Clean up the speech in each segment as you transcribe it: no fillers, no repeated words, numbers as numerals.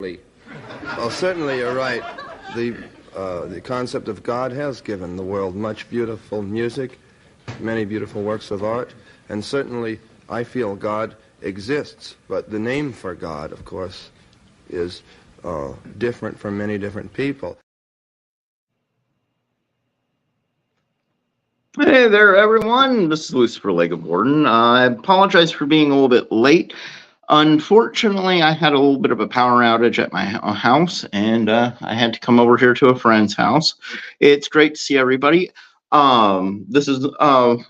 Well, certainly you're right. The concept of God has given the world much beautiful music, many beautiful works of art, and certainly I feel God exists. But the name for God, of course, is different for many different people. Hey there, everyone. This is Lucifer LeGvorden. I apologize for being a little bit late. Unfortunately, I had a little bit of a power outage at my house, and I had to come over here to a friend's house. It's great to see everybody. This is Lucifer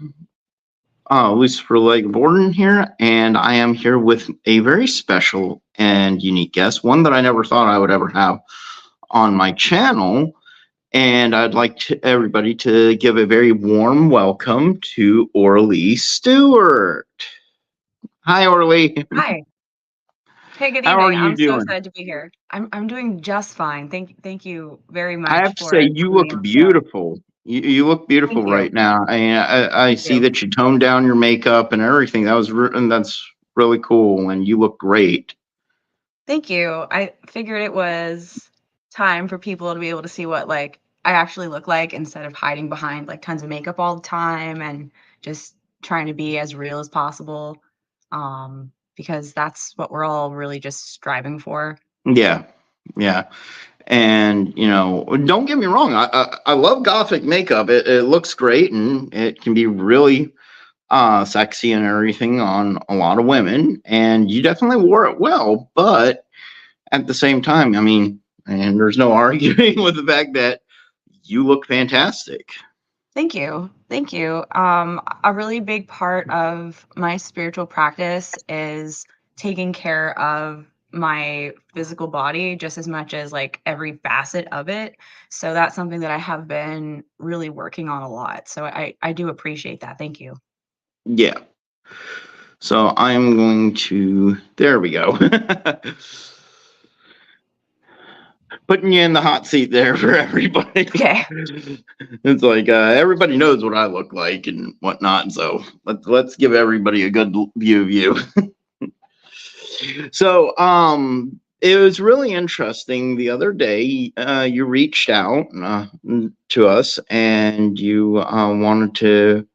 LeGvorden here, and I am here with a very special and unique guest, one that I never thought I would ever have on my channel. And I'd like everybody to give a very warm welcome to Orlee Stewart. Hi, Orlee. Hi. Hey, good How are evening. you I'm so doing? excited to be here. I'm doing just fine. Thank you very I much have to for say, you including me look on the show. beautiful. You look beautiful Thank you. right now. I Thank see you. that you toned down your makeup and everything. And that's really cool, and you look great. Thank you. I figured it was time for people to be able to see what I actually look like instead of hiding behind tons of makeup all the time and just trying to be as real as possible. Because that's what we're all really just striving for. Yeah, yeah. And don't get me wrong. I love gothic makeup. It looks great, and it can be really sexy and everything on a lot of women, and you definitely wore it well. But at the same time, I mean, and there's no arguing with the fact that you look fantastic. Thank you. Thank you. A really big part of my spiritual practice is taking care of my physical body just as much as every facet of it. So that's something that I have been really working on a lot. So I do appreciate that. Thank you. Yeah. So I'm going to. There we go. Putting you in the hot seat there for everybody. Okay. It's like everybody knows what I look like and whatnot. So let's give everybody a good view of you. So it was really interesting the other day. You reached out to us, and you wanted to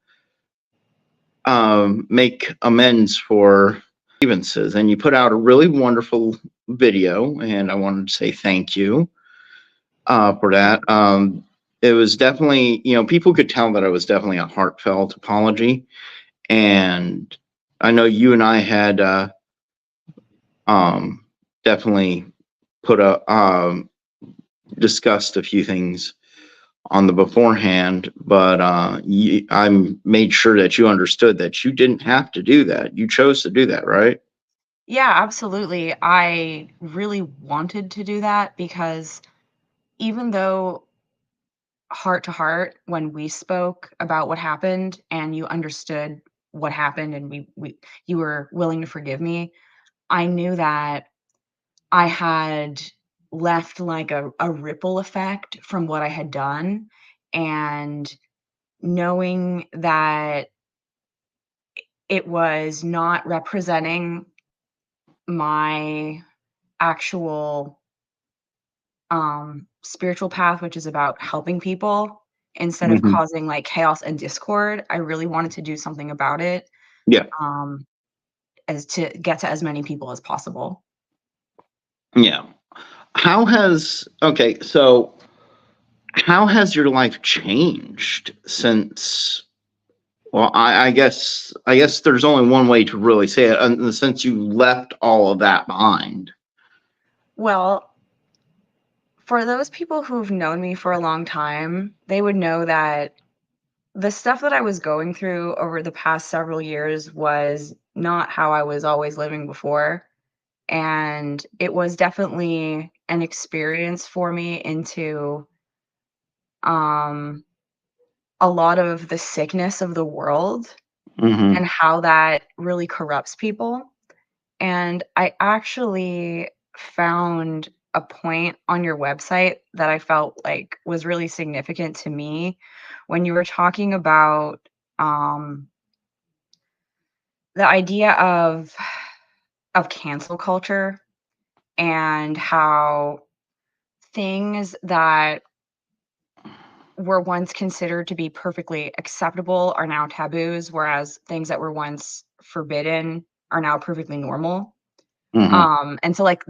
make amends for grievances, and you put out a really wonderful video, and I wanted to say thank you for that. It was definitely, people could tell that it was definitely a heartfelt apology, and I know you and I had definitely put discussed a few things on the beforehand, but I made sure that you understood that you didn't have to do that. You chose to do that, right? Yeah, absolutely. I really wanted to do that because even though heart to heart when we spoke about what happened and you understood what happened and we you were willing to forgive me, I knew that I had left a ripple effect from what I had done, and knowing that it was not representing my actual spiritual path, which is about helping people instead of Hmm. causing chaos and discord. I really wanted to do something about it, Yeah. um, as to get to as many people as possible. Yeah. So how has your life changed since? Well, I guess there's only one way to really say it, in the sense you left all of that behind. Well, for those people who've known me for a long time, they would know that the stuff that I was going through over the past several years was not how I was always living before. And it was definitely an experience for me into um, a lot of the sickness of the world Hmm. and how that really corrupts people. And I actually found a point on your website that I felt like was really significant to me when you were talking about um, the idea of cancel culture and how things that were once considered to be perfectly acceptable are now taboos, whereas things that were once forbidden are now perfectly normal. Mhm. And so like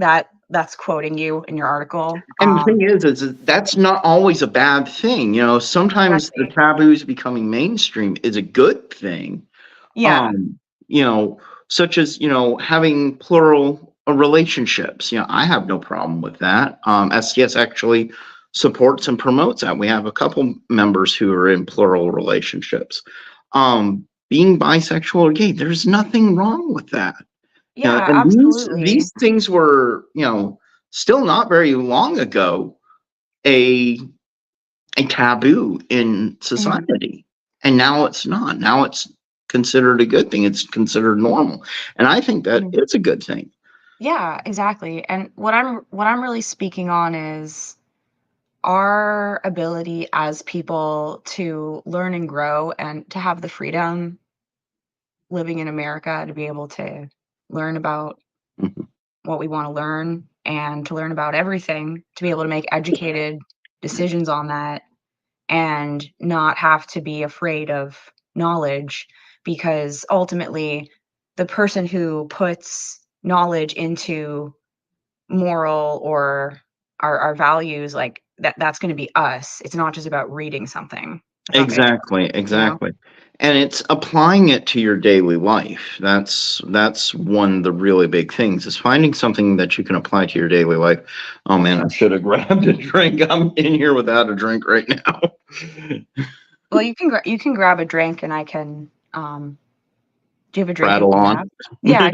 that's quoting you in your article. And the thing is that's not always a bad thing. Sometimes the Exactly. taboos becoming mainstream is a good thing. Yeah. Um, Such as, having plural relationships. I have no problem with that. STS actually supports and promotes that. We have a couple members who are in plural relationships. Being bisexual or gay, there's nothing wrong with that. Yeah, And absolutely. these things were, still not very long ago, a taboo in Mhm, society. And now it's not. Now it's considered a good thing. It's considered normal. And I think that mhm. it's a good thing. Yeah, exactly. And what I'm really speaking on is our ability as people to learn and grow and to have the freedom living in America to be able to learn about Mhm. what we want to learn and to learn about everything, to be able to make educated decisions on that and not have to be afraid of knowledge, because ultimately the person who puts knowledge into moral or our values, like that's going to be us. It's not just about reading something. If that makes Exactly, you know exactly. And it's applying it to your daily life. That's one of the really big things is finding something that you can apply to your daily life. Oh man, I should have grabbed a drink. I'm in here without a drink right now. Well, you can grab a drink and I can do you have a drink you Rattle can on. grab? Yeah,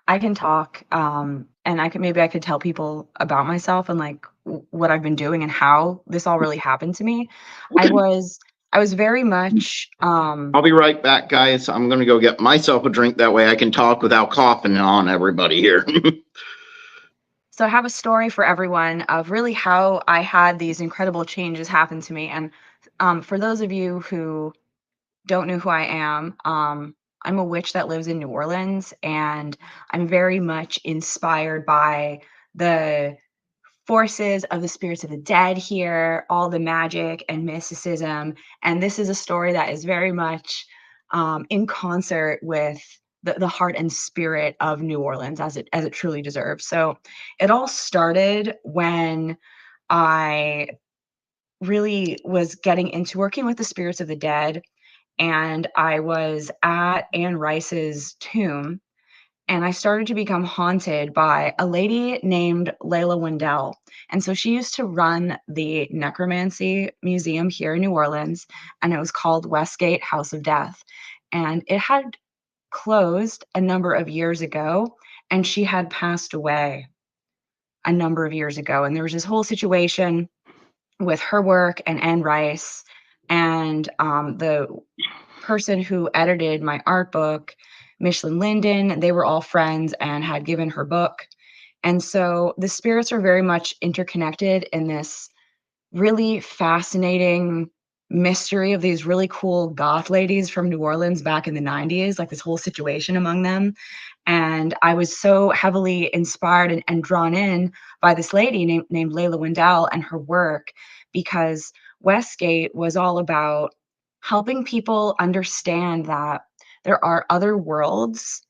I can talk, and I could tell people about myself and, like, what I've been doing and how this all really happened to me. I Okay. was I was very much, I'll be right back, guys. I'm going to go get myself a drink. That way I can talk without coughing on everybody here. so I have a story for everyone of really how I had these incredible changes happen to me, and, for those of you who don't know who I am, I'm a witch that lives in New Orleans, and I'm very much inspired by the forces of the spirits of the dead here, all the magic and mysticism. And this is a story that is very much in concert with the heart and spirit of New Orleans as it truly deserves. So it all started when I really was getting into working with the spirits of the dead, and I was at Anne Rice's tomb, and I started to become haunted by a lady named Layla Wendell. And so she used to run the Necromancy Museum here in New Orleans, and it was called Westgate House of Death. And it had closed a number of years ago, and she had passed away a number of years ago. And there was this whole situation with her work and Anne Rice, and the person who edited my art book, Michelin Linden, they were all friends and had given her book. And so the spirits are very much interconnected in this really fascinating mystery of these really cool goth ladies from New Orleans back in the 90s, like this whole situation among them. And I was so heavily inspired and drawn in by this lady named Layla Wendell and her work, because Westgate was all about helping people understand that there are other worlds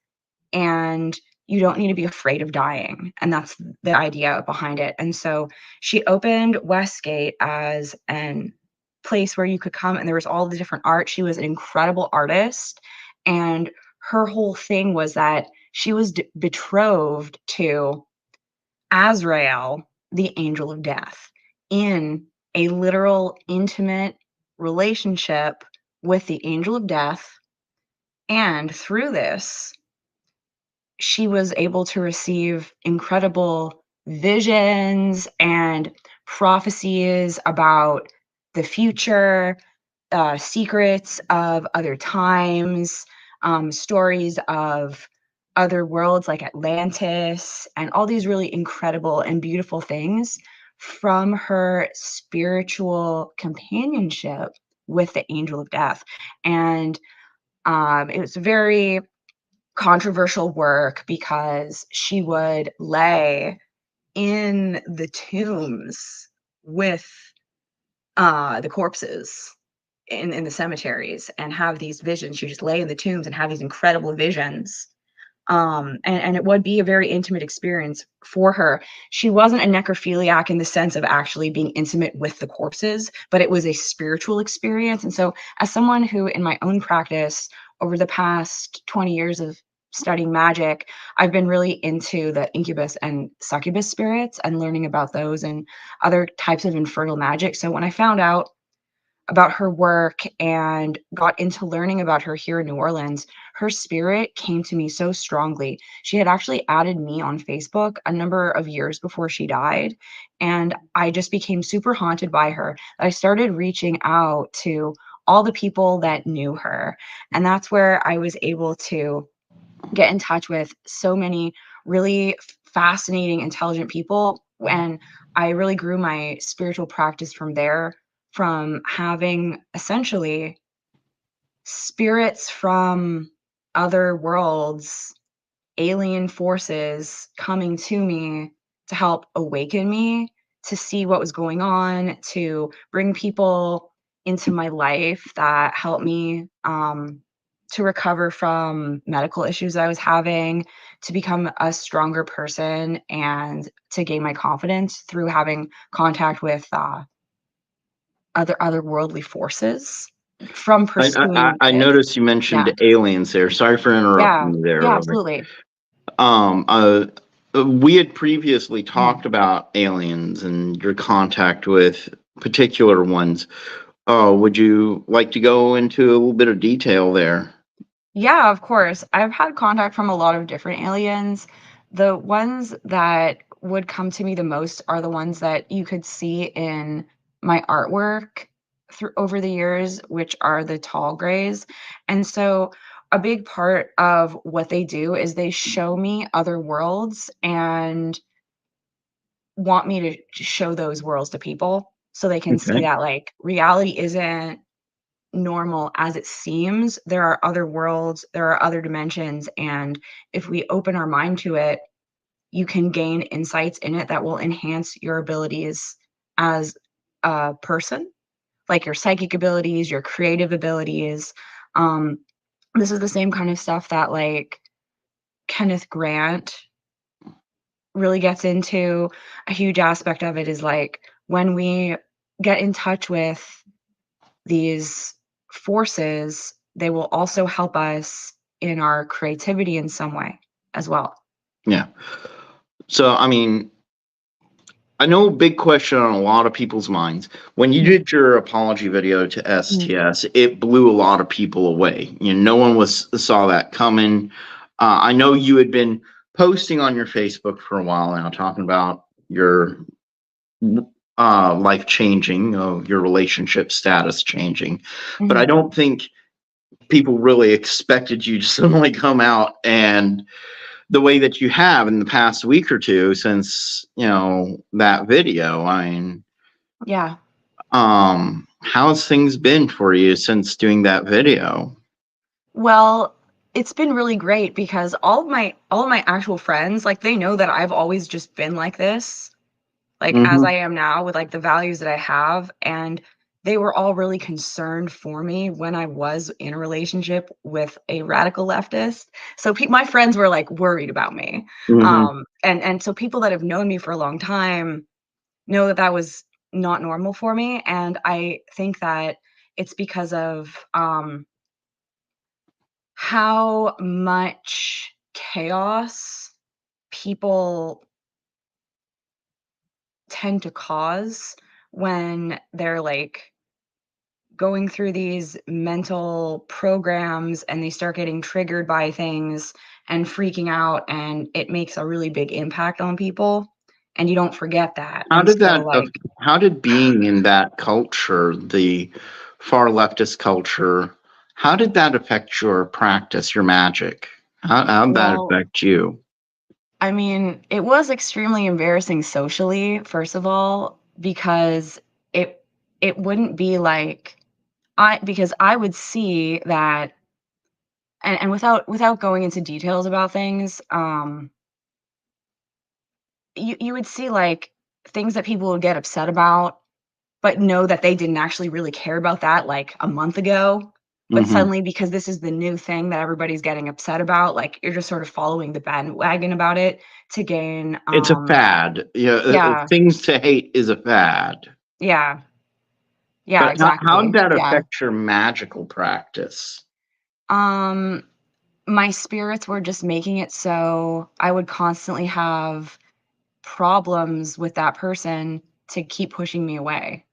and you don't need to be afraid of dying. And that's the idea behind it. And so she opened Westgate as an place where you could come and there was all the different art. She was an incredible artist. And her whole thing was that she was betrothed to Azrael, the angel of death, in a literal intimate relationship with the angel of death. And through this, she was able to receive incredible visions and prophecies about the future, secrets of other times, stories of other worlds like Atlantis, and all these really incredible and beautiful things from her spiritual companionship with the angel of death. And it was very controversial work because she would lay in the tombs with the corpses in the cemeteries and have these visions. She just lay in the tombs and have these incredible visions. And it would be a very intimate experience for her. She wasn't a necrophiliac in the sense of actually being intimate with the corpses, but it was a spiritual experience. And so, as someone who, in my own practice, over the past 20 years of studying magic, I've been really into the incubus and succubus spirits and learning about those and other types of infernal magic. So, when I found out about her work and got into learning about her here in New Orleans, her spirit came to me so strongly. She had actually added me on Facebook a number of years before she died, and I just became super haunted by her. I started reaching out to all the people that knew her, and that's where I was able to get in touch with so many really fascinating, intelligent people. And I really grew my spiritual practice from there, from having essentially spirits from other worlds, alien forces coming to me to help awaken me, to see what was going on, to bring people into my life that helped me to recover from medical issues I was having, to become a stronger person, and to gain my confidence through having contact with otherworldly forces from pursuing I this. noticed you mentioned Yeah. aliens there. Sorry for Yeah. interrupting you there, Yeah, Orlee. absolutely. Um, uh, we had previously Mhm. talked about aliens and your contact with particular ones. Would you like to go into a little bit of detail there? Yeah, of course. I've had contact from a lot of different aliens. The ones that would come to me the most are the ones that you could see in my artwork through over the years, which are the tall grays. And so a big part of what they do is they show me other worlds and want me to show those worlds to people so they can see Okay. that like reality isn't normal as it seems. There are other worlds, there are other dimensions, and if we open our mind to it, you can gain insights in it that will enhance your abilities as a person, like your psychic abilities, your creative abilities. Um, this is the same kind of stuff that like Kenneth Grant really gets into. A huge aspect of it is like when we get in touch with these forces, they will also help us in our creativity in some way as well. Yeah. So, I mean, I know a big question on a lot of people's minds. When you Mhm, did your apology video to mhm, STS, it blew a lot of people away. You know, no one was saw that coming. I know you had been posting on your Facebook for a while now, talking about your life changing, your relationship status changing, but I mhm. don't think people really expected you to suddenly come out and the way that you have in the past week or two since that video. I mean, Yeah. how's things been for you since doing that video? Well, it's been really great because all of my actual friends, like, they know that I've always just been like this, like, as Hmm. I am now with, like, the values that I have, and they were all really concerned for me when I was in a relationship with a radical leftist. So my friends were, like, worried about me. Hmm. And so people that have known me for a long time know that that was not normal for me, and I think that it's because of, how much chaos people tend to cause when they're, like, going through these mental programs and they start getting triggered by things and freaking out, and it makes a really big impact on people, and you don't forget that, How and did so, that? like. How did being in that culture, the far leftist culture, how did that affect your practice, your magic? How did that Well, affect you? I mean, it was extremely embarrassing socially, first of all, because it it wouldn't be like because I would see that, and without going into details about things, you would see, like, things that people would get upset about, but know that they didn't actually really care about that, like, a month ago. But Hmm. suddenly, because this is the new thing that everybody's getting upset about, like, you're just sort of following the bandwagon about it to gain, It's a fad. Yeah, yeah, things to hate is a fad. yeah, yeah, But how did exactly, that yeah. affect your magical practice? Um, my spirits were just making it so I would constantly have problems with that person to keep pushing me away.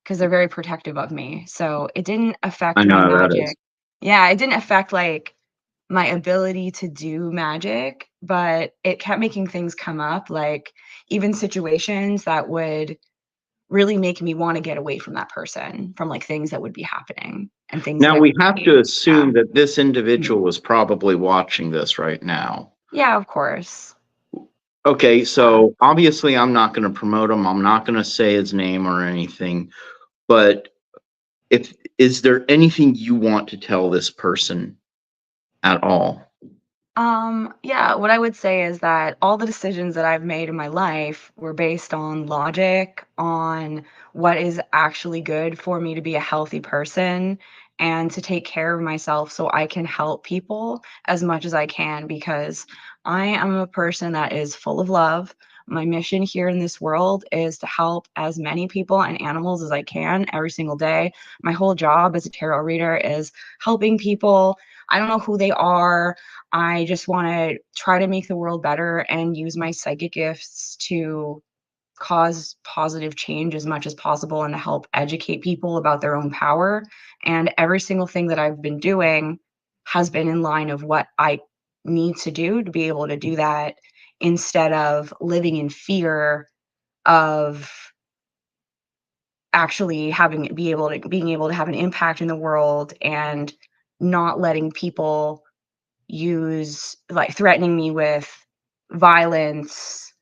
'Cause they're very protective of me, so it didn't I affect know my how that is. magic. Yeah, it didn't affect, like, my ability to do magic, but it kept making things come up, like, even situations that would really make me wanna get away from that person, from, like, things that would be happening and things that Now I we would have hate. to Yeah. assume that this Mhm. individual is probably watching this right now. Yeah, of course. Okay, Yeah. so obviously I'm not going to promote him. I'm not going to say his name or anything. But if is there anything you want to tell this person at all? Yeah, what I would say is that all the decisions that I've made in my life were based on logic, on what is actually good for me to be a healthy person and to take care of myself so I can help people as much as I can because I am a person that is full of love. My mission here in this world is to help as many people and animals as I can every single day. My whole job as a tarot reader is helping people. I don't know who they are. I just wanna try to make the world better and use my psychic gifts to cause positive change as much as possible and to help educate people about their own power, and every single thing that I've been doing has been in line of what I need to do to be able to do that instead of living in fear of actually having being able to have an impact in the world and not letting people use like, threatening me with violence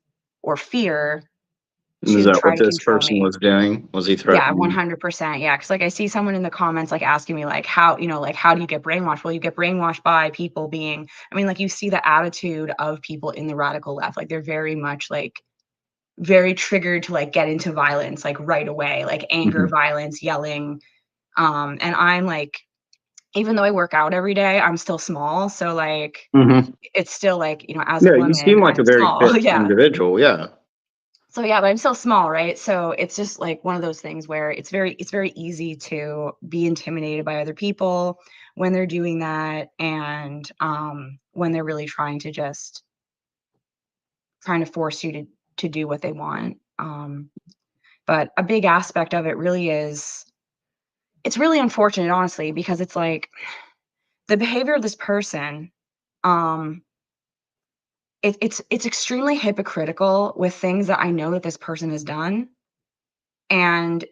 or fear Is to that try what to this control person me. was doing? Was he Yeah, threatening? 100%, yeah, because like, I see someone in the comments, like, asking me, like, how like, "How do you get brainwashed?" Well, you get brainwashed by people being I mean, like, you see the attitude of people in the radical left, like, they're very much, like, very triggered to, like, get into violence, like, right away, like, anger, Mhm. violence, yelling, and I'm, like even though I work out every day, I'm still small, so, like, Mhm. it's still like, as a Yeah, you woman, seem like I'm a very small, fit yeah. individual. Yeah. So, yeah, but I'm still small, right? So, it's just, like, one of those things where it's very easy to be intimidated by other people when they're doing that and, when they're really trying to force you to do what they want, but a big aspect of it really is it's really unfortunate, honestly, because it's like the behavior of this person, um it's extremely hypocritical with things that I know that this person has done, and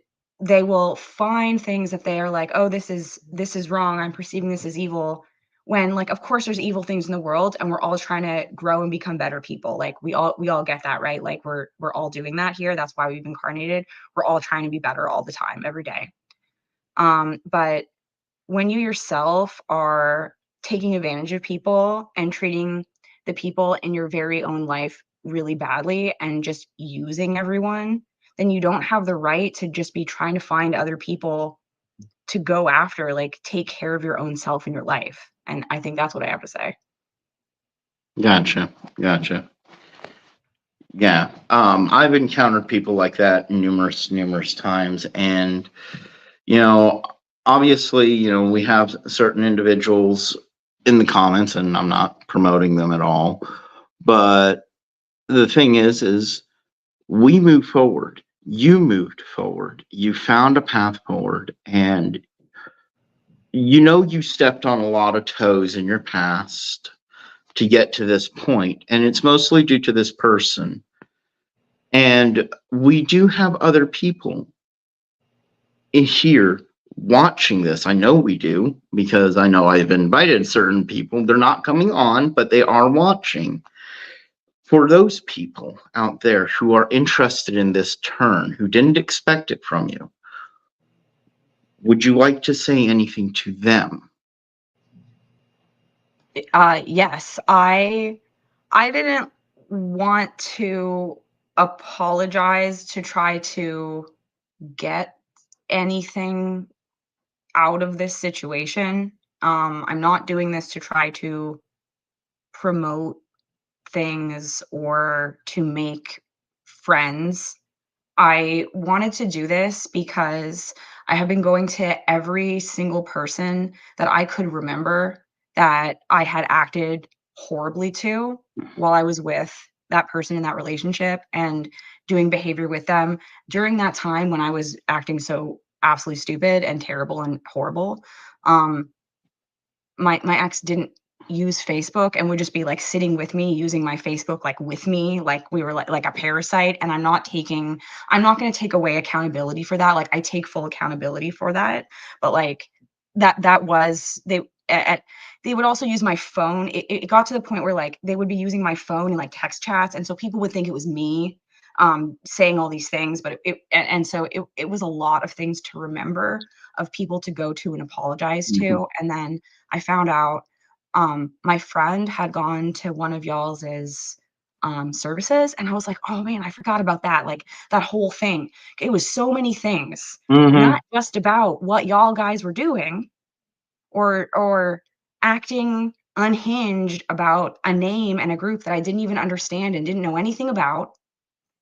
they will find things that they are like, "Oh, this is wrong, I'm perceiving this as evil," when, like, of course, there's evil things in the world, and we're all trying to grow and become better people, like, we all get that, right? Like, we're all doing that here, that's why we've incarnated. We're all trying to be better all the time, every day. But when you yourself are taking advantage of people and treating the people in your very own life really badly and just using everyone, then you don't have the right to just be trying to find other people to go after, like, take care of your own self in your life, and I think that's what I have to say. Gotcha. Gotcha. Yeah. I've encountered people like that numerous times, and you know, obviously, we have certain individuals in the comments, and I'm not promoting them at all. But the thing is we moved forward. You moved forward. You found a path forward, and you stepped on a lot of toes in your past to get to this point, and it's mostly due to this person. And we do have other people in here watching this. I know we do because I know I've invited certain people. They're not coming on, but they are watching. For those people out there who are interested in this turn, who didn't expect it from you, would you like to say anything to them? Yes, I didn't want to apologize to try to get anything out of this situation. I'm not doing this to try to promote things or to make friends. I wanted to do this because I have been going to every single person that I could remember that I had acted horribly to while I was with that person in that relationship and doing behavior with them during that time when I was acting so absolutely stupid and terrible and horrible. Um, my ex didn't use Facebook and would just be like sitting with me using my Facebook like with me, like we were like a parasite. And I'm not going to take away accountability for that. Like I take full accountability for that. But like that was they would also use my phone. It got to the point where like they would be using my phone in like text chats, and so people would think it was me saying all these things. But it was a lot of things to remember, of people to go to and apologize to. And then I found out my friend had gone to one of y'all's services, and I was like, oh man, I forgot about that. Like that whole thing. It was so many things, not just about what y'all guys were doing or acting unhinged about a name and a group that I didn't even understand and didn't know anything about.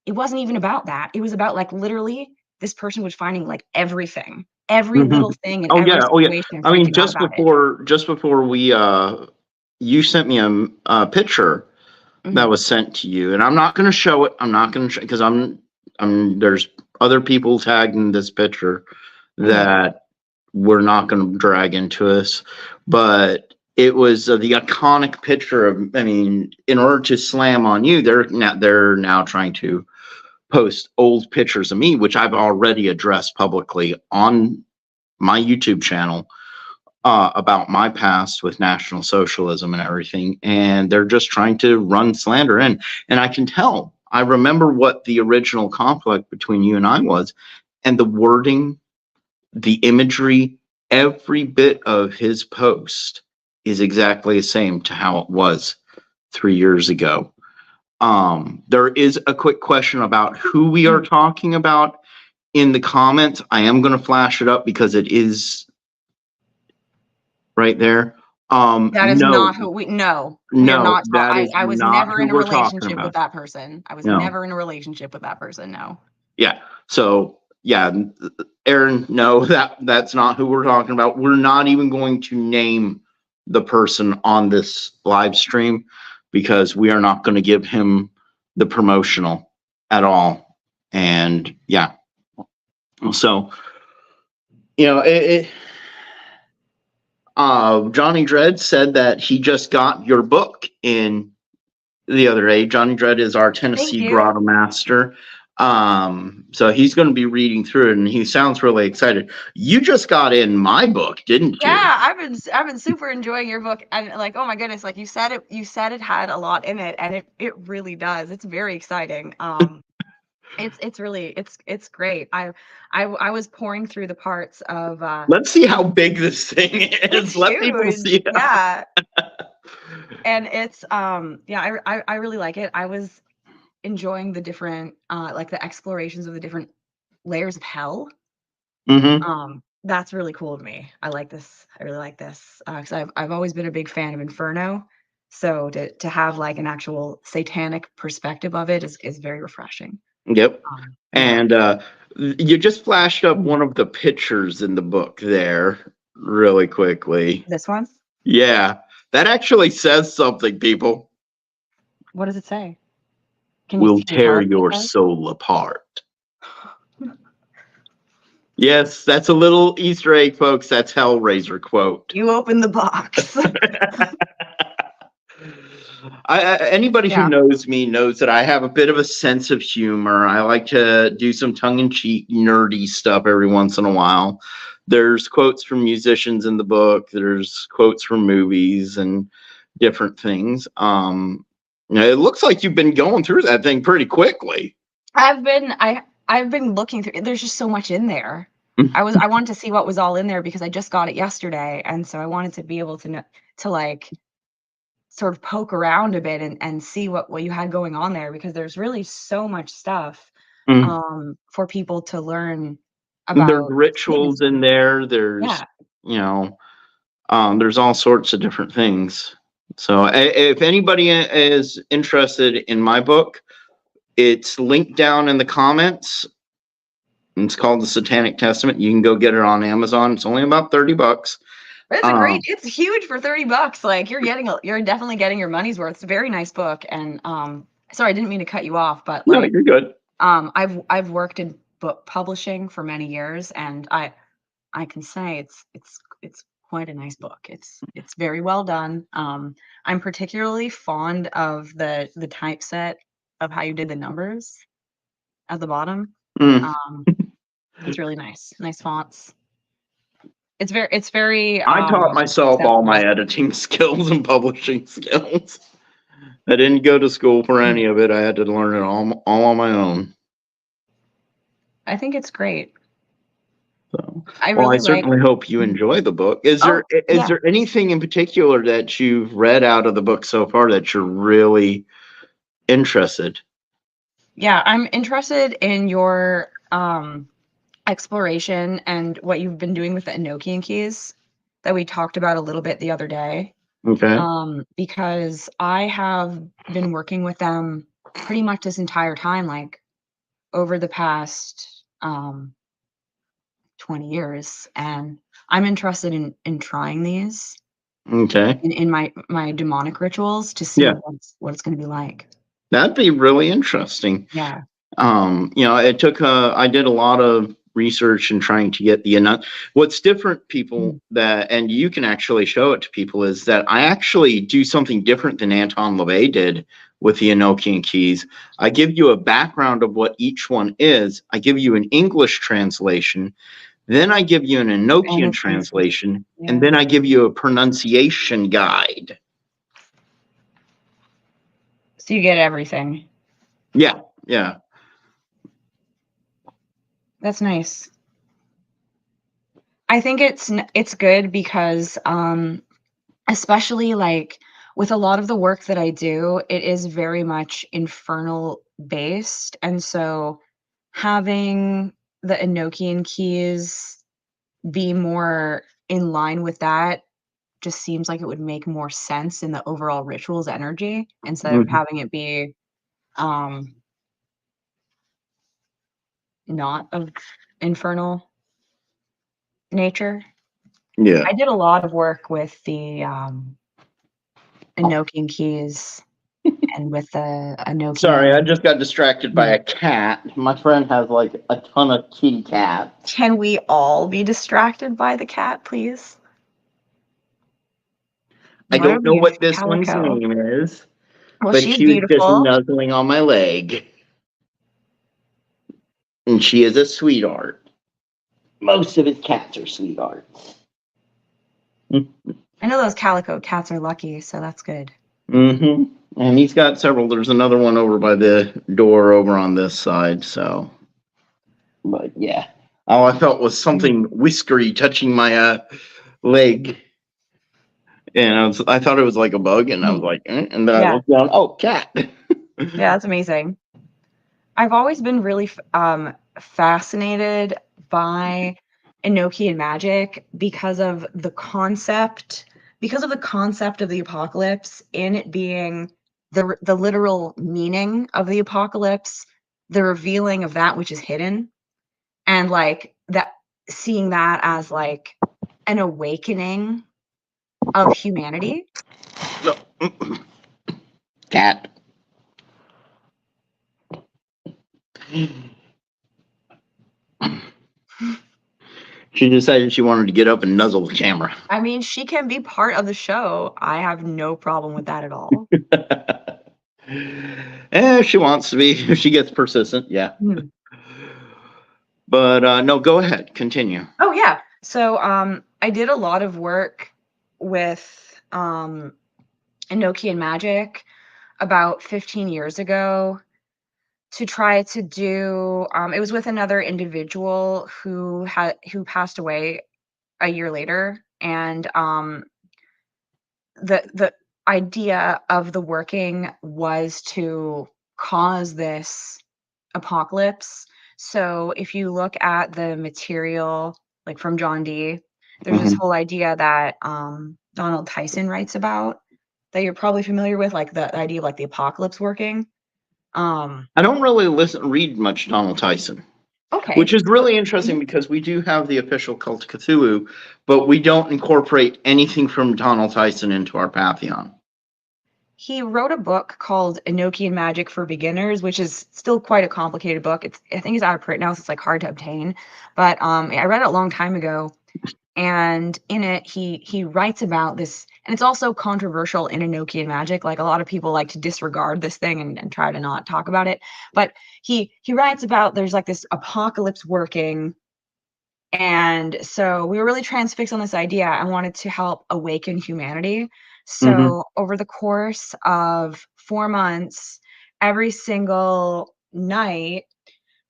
It wasn't even about that. It was about like literally this person was finding like everything, every little thing in Oh every yeah, oh yeah. situation and I mean, freaking out about it. just before we you sent me a picture that was sent to you, and I'm not going to show it. I'm not going to because I'm there's other people tagged in this picture that we're not going to drag into us, but it was the iconic picture of. I mean, in order to slam on you, they're now trying to post old pictures of me, which I've already addressed publicly on my YouTube channel about my past with National Socialism and everything. And they're just trying to run slander in. And I can tell, I remember what the original conflict between you and I was, and the wording, the imagery, every bit of his post is exactly the same to how it was 3 years ago. There is a quick question about who we are talking about in the comments. I am going to flash it up because it is right there. That is not who we we are not. That is I was not never who in a we're talking relationship with about. that person. I was No. never in a relationship with that person. No. Yeah. So yeah, Aaron, no, that's not who we're talking about. We're not even going to name the person on this live stream because we are not going to give him the promotional at all. And yeah, so you know, Johnny Dredd said that he just got your book in the other day. Johnny Dredd is our Tennessee Grotto Master. So he's going to be reading through it, and he sounds really excited. You just got in my book, didn't you? Yeah, I've been super enjoying your book, and like, oh my goodness, like you said it had a lot in it, and it really does. It's very exciting. It's really it's great. I was pouring through the parts of let's see how big this thing is. Let people see. Yeah. And it's yeah, I really like it. I was enjoying the different like the explorations of the different layers of hell. That's really cool to me. I like this. I really like this because I've always been a big fan of Inferno. So to have like an actual satanic perspective of it is very refreshing. Yep. And you just flashed up one of the pictures in the book there really quickly. This one? Yeah. That actually says something, people. What does it say? We'll tear your soul apart. Yes, that's a little Easter egg, folks. That's Hellraiser quote. You open the box. Anybody who knows me knows that I have a bit of a sense of humor. I like to do some tongue-in-cheek, nerdy stuff every once in a while. There's quotes from musicians in the book. There's quotes from movies and different things. It looks like you've been going through that thing pretty quickly. I've been looking through. There's just so much in there. I wanted to see what was all in there because I just got it yesterday, and so I wanted to be able to know, to like sort of poke around a bit and see what you had going on there, because there's really so much stuff for people to learn There's about rituals in Satanism. there. There's, Yeah. you know, there's all sorts of different things. So if anybody is interested in my book, it's linked down in the comments. It's called The Satanic Testament. You can go get it on Amazon. It's only about $30. It's huge for $30. Like you're definitely getting your money's worth. It's a very nice book. And sorry, I didn't mean to cut you off, but No, like you're good. I've worked in book publishing for many years, and I can say it's quite a nice book. It's very well done. I'm particularly fond of the typeset of how you did the numbers at the bottom. It's really nice. Nice fonts. It's very I taught myself all my accessible. editing skills and publishing skills. I didn't go to school for any of it. I had to learn it all on my own. I think it's great. So, I certainly hope you enjoy the book. Is there anything in particular that you've read out of the book so far that you're really interested? Yeah, I'm interested in your exploration and what you've been doing with the Enochian keys that we talked about a little bit the other day. Okay. Because I have been working with them pretty much this entire time, like over the past 20 years, and I'm interested in trying these Okay. in my demonic rituals to see what it's going to be like. That'd be really interesting. Yeah. It took I did a lot of research and trying to get what's different people and you can actually show it to people is that I actually do something different than Anton LaVey did with the Enochian keys. I give you a background of what each one is. I give you an English translation. Then I give you an Enochian translation, and then I give you a pronunciation guide. So you get everything. Yeah. That's nice. I think it's good because especially like with a lot of the work that I do, it is very much infernal based, and so having the Enochian keys be more in line with that just seems like it would make more sense in the overall ritual's energy instead of having it be not of infernal nature. Yeah. I did a lot of work with the Enochian keys and with the Enochian. Sorry, I just got distracted by a cat. My friend has like a ton of kitty cats. Can we all be distracted by the cat, please? I don't know what this one's name is, but she's she was just beautiful. nuzzling on my leg. And she is a sweetheart. Most of his cats are sweethearts. I know those calico cats are lucky, so that's good. And he's got several. There's another one over by the door over on this side, so. But yeah. All I felt was something whiskery touching my leg. And I thought it was like a bug, and I was like, and then I looked down, oh, cat. Yeah, that's amazing. I've always been really fascinated by Enochian magic because of the concept of the apocalypse, in it being the literal meaning of the apocalypse, the revealing of that which is hidden, and like that, seeing that as like an awakening of humanity. Cat. She decided she wanted to get up and nuzzle the camera. I mean, she can be part of the show. I have no problem with that at all. If she wants to be, if she gets persistent, yeah. But no, go ahead, continue. Oh yeah. So I did a lot of work with Enochian magic about 15 years ago to try to do it was with another individual who passed away a year later, and I idea of the working was to cause this apocalypse. So if you look at the material, like from John Dee, there's this Mhm. whole idea that Donald Tyson writes about that you're probably familiar with, like the idea of like the apocalypse working. I don't really read much Donald Tyson, which Okay. is So really interesting because we do have the official Cult of Cthulhu, but we don't incorporate anything from Donald Tyson into our Pantheon. he wrote a book called Enochian Magic for Beginners, which is still quite a complicated book. I think it's out of print now, so it's like hard to obtain. But I read it a long time ago, and in it he writes about this, and it's also controversial in Enochian magic. Like a lot of people like to disregard this thing and try to not talk about it. But he writes about there's like this apocalypse working, and so we were really transfixed on this idea. I wanted to help awaken humanity. Mm-hmm. So over the course of 4 months, every single night,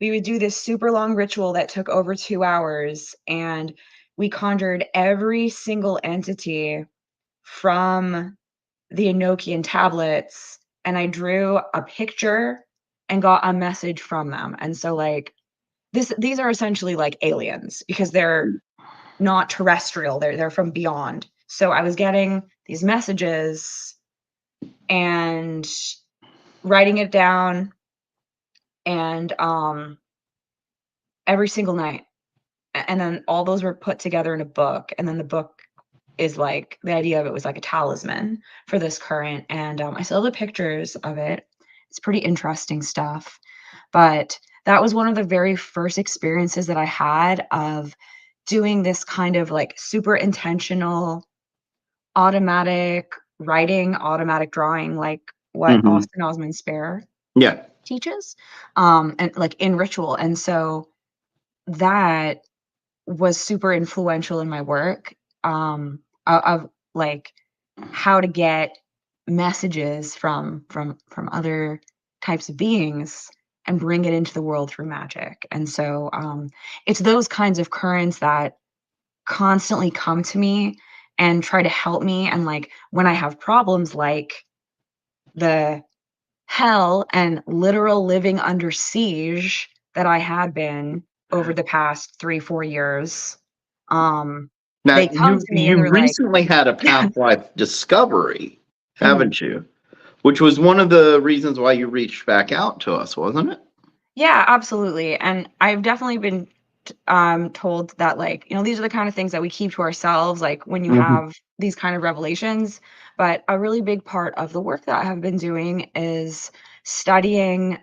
we would do this super long ritual that took over 2 hours. And we conjured every single entity from the Enochian tablets. And I drew a picture and got a message from them. And so, like, these are essentially like aliens because they're not terrestrial. They're from beyond. So I was getting these messages and writing it down, and every single night. And then all those were put together in a book, and then the book is like the idea of it was like a talisman for this current, and I still have the pictures of it. It's pretty interesting stuff, but that was one of the very first experiences that I had of doing this kind of like super intentional automatic writing, automatic drawing, like what Mm-hmm. Austin Osman Spare Yeah. teaches, and like in ritual. And so that was super influential in my work, of like how to get messages from other types of beings and bring it into the world through magic. And so it's those kinds of currents that constantly come to me and try to help me. And like when I have problems like the hell and literal living under siege that I had been over the past 3-4 years, um Now they come you to me and you they're like, recently had a past life discovery, "Mhm. haven't you? Which was one of the reasons why you reached back out to us, wasn't it? Yeah, absolutely." And I've definitely been told that, like, these are the kind of things that we keep to ourselves, like when you Mm-hmm. have these kind of revelations. But a really big part of the work that I have been doing is studying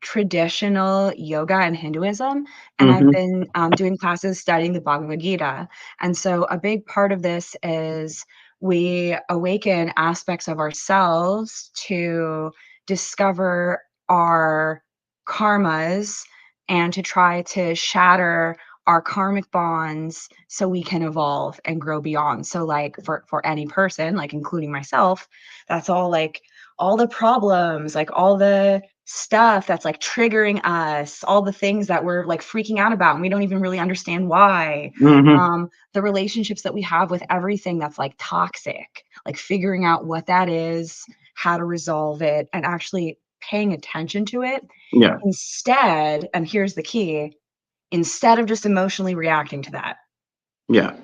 traditional yoga and Hinduism. And I've Mm-hmm. been doing classes studying the Bhagavad Gita. And so a big part of this is we awaken aspects of ourselves to discover our karmas and to try to shatter our karmic bonds so we can evolve and grow beyond. So like for any person, like including myself, that's all like all the problems, like all the stuff that's like triggering us, all the things that we're like freaking out about and we don't even really understand why. Mm-hmm. The relationships that we have with everything that's like toxic, like figuring out what that is, how to resolve it, and actually paying attention to it Yeah. instead. And here's the key: instead of just emotionally reacting to that. Yeah.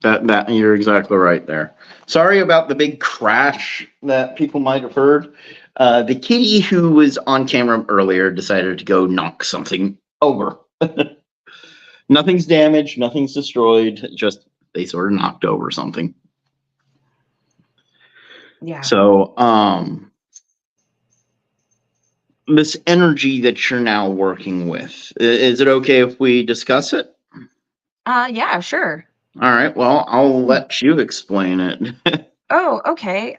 That you're exactly right there. Sorry about the big crash that people might have heard. The kitty who was on camera earlier decided to go knock something over. Nothing's damaged, nothing's destroyed, just they sort of knocked over something. Yeah. So, this energy that you're now working with, is it okay if we discuss it? Yeah, sure. All right, well, I'll Hmm. let you explain it. Oh, okay.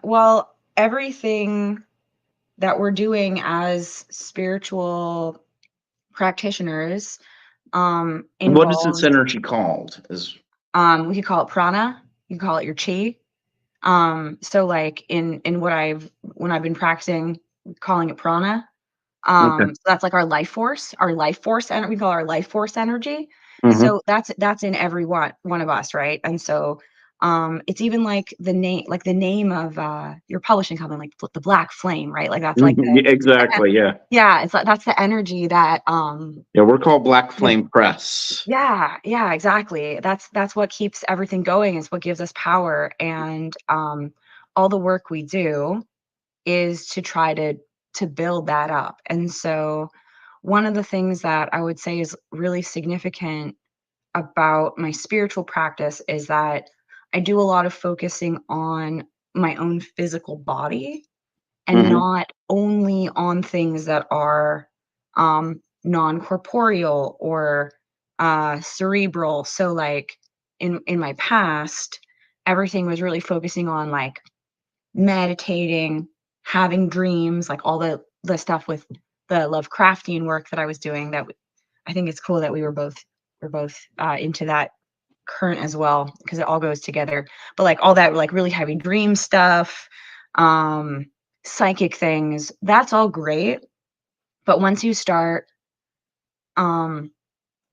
Well, everything that we're doing as spiritual practitioners What is this involves, energy called? Is we could call it prana, you could call it your chi. So like in what when I've been practicing, calling it prana. okay. So that's like our life force, and we call our life force energy. Hmm. So that's in every one of us, right? And so It's even like the name of your publishing company, like the Black Flame, right? Like that's like Mhm. Yeah, exactly. Yeah. yeah, it's like that's the energy that Yeah. We're called Black like, Flame Press. yeah, exactly. That's what keeps everything going. It's what gives us power. And all the work we do is to try to build that up. And so one of the things that I would say is really significant about my spiritual practice is that I do a lot of focusing on my own physical body and Hmm. not only on things that are non-corporeal or cerebral. So like in my past, everything was really focusing on like meditating, having dreams, like all the stuff with the Lovecraftian work that I was doing. I think it's cool that we're both into that current as well because it all goes together. But like all that like really heavy dream stuff, um, psychic things, that's all great. But once you start um,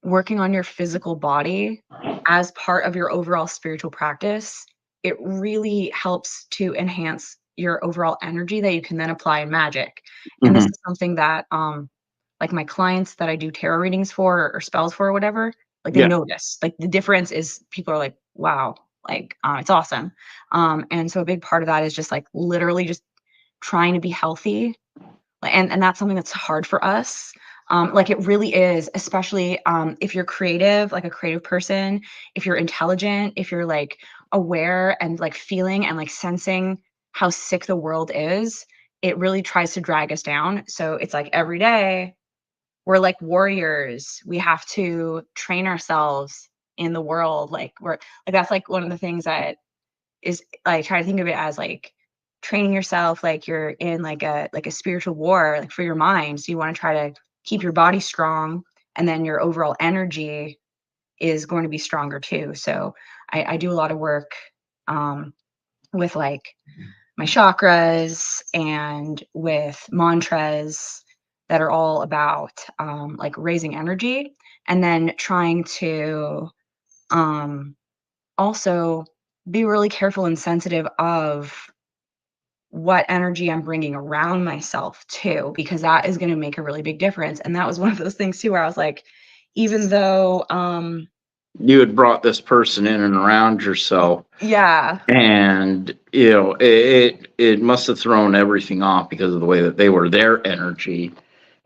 working on your physical body as part of your overall spiritual practice, it really helps to enhance your overall energy that you can then apply in magic. And this Hmm. is something that like my clients that I do tarot readings for or spells for or whatever, like they Yeah. notice. Like the difference is people are like, wow, like it's awesome. And so a big part of that is just like literally just trying to be healthy, and that's something that's hard for us. Like it really is, especially if you're creative, like a creative person, if you're intelligent, if you're like aware and like feeling and like sensing how sick the world is, it really tries to drag us down. So it's like every day we're like warriors. We have to train ourselves in the world. Like we're like that's like one of the things that is like try to think of it as like training yourself like you're in like a spiritual war like for your mind. So you want to try to keep your body strong and then your overall energy is going to be stronger too. So I do a lot of work um, with like my chakras and with mantras that are all about like raising energy and then trying to um, also be really careful and sensitive of what energy I'm bringing around myself too, because that is going to make a really big difference. And that was one of those things too, where I was like, even though, You had brought this person in and around yourself, yeah, and it must have thrown everything off because of the way that they were, their energy.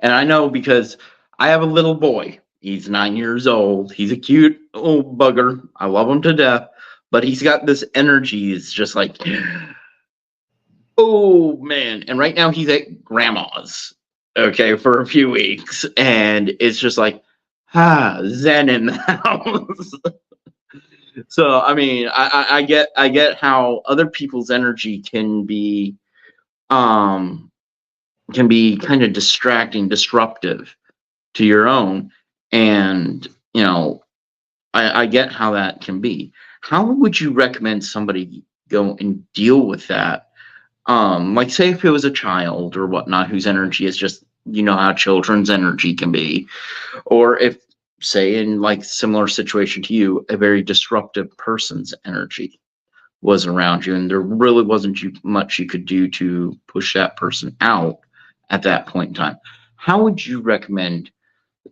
And I know because I have a little boy. He's 9 years old. He's a cute old bugger. I love him to death, but he's got this energy. It's just like, oh man. And right now he's at grandma's, okay, for a few weeks, and it's just like, zen in the house. So I mean, I get how other people's energy um can be kind of distracting, disruptive to your own, and I get how that can be. How would you recommend somebody go and deal with that? Like say if it was a child or whatnot whose energy is just how children's energy can be, or if say in like similar situation to you, a very disruptive person's energy was around you and there really wasn't much you could do to push that person out at that point in time. How would you recommend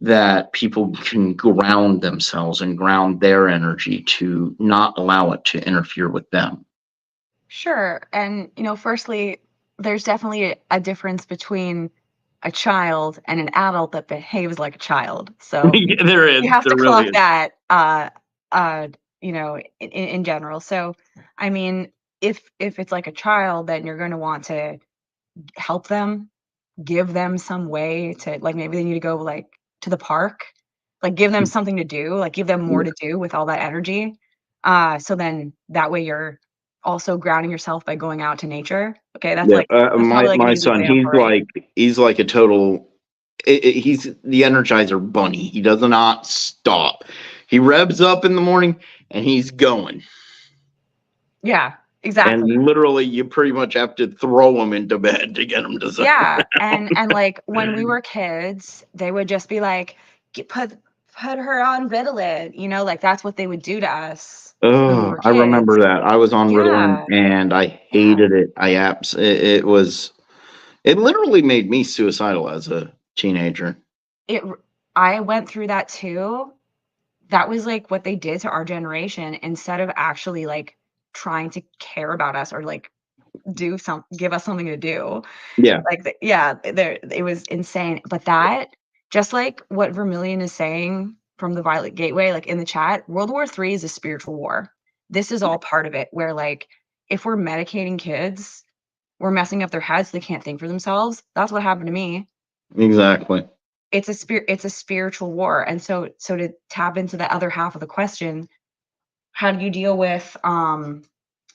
that people can ground themselves and ground their energy to not allow it to interfere with them? sure. And, firstly, there's definitely a difference between a child and an adult that behaves like a child. So Yeah, there is. you have to There really clock is. that, in general. So, I mean, if it's like a child, then you're going to want to help them, give them some way to like maybe they need to go like to the park, like give them something to do, like give them more Yeah. to do with all that energy. So then that way you're also grounding yourself by going out to nature. Okay, Yeah, that's probably like an my easy son, example, right? he's like a total. He's the Energizer Bunny. He does not stop. He revs up in the morning and he's going. Yeah, And exactly. literally, you pretty much have to throw him into bed to get him to sleep. Yeah, and like when we were kids, they would just be like, Put her on Ritalin," like that's what they would do to us. when we Oh, were I remember kids. that. I was on Ritalin Yeah, and I yeah. hated it. It was, it literally made me suicidal as a teenager. It I went through that too. That was, like, what they did to our generation instead of actually, like, trying to care about us or, like, give us something to do. Yeah. Like, yeah, there it was insane, but that just like what Vermilion is saying from the Violet Gateway, like, in the chat, World War III is a spiritual war. This is all part of it, where, like, if we're medicating kids, we're messing up their heads, so they can't think for themselves. That's what happened to me. Exactly. It's a spiritual war, and so to tap into the other half of the question, how do you deal with,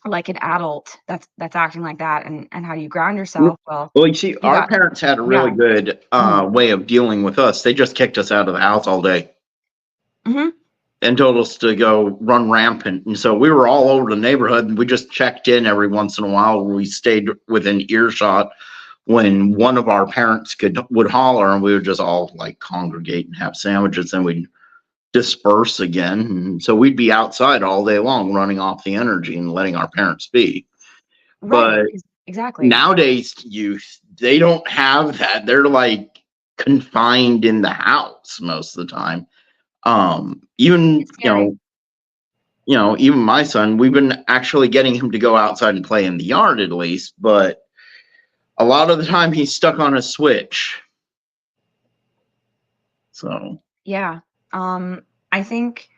like, an adult that's acting like that, and how do you ground yourself? Well, Well, you see, you our got parents had a really yeah. good Mhm. way of dealing with us. They just kicked us out of the house all day Mhm. and told us to go run rampant. And so we were all over the neighborhood and we just checked in every once in a while. We stayed within earshot when one of our parents would holler, and we would just all like congregate and have sandwiches, and we'd disperse again. And so we'd be outside all day long running off the energy and letting our parents be. Right, But exactly. nowadays youth, they don't have that. They're like confined in the house most of the time. Even It's scary. even my son, we've been actually getting him to go outside and play in the yard at least, but a lot of the time he's stuck on a switch. So Yeah. I think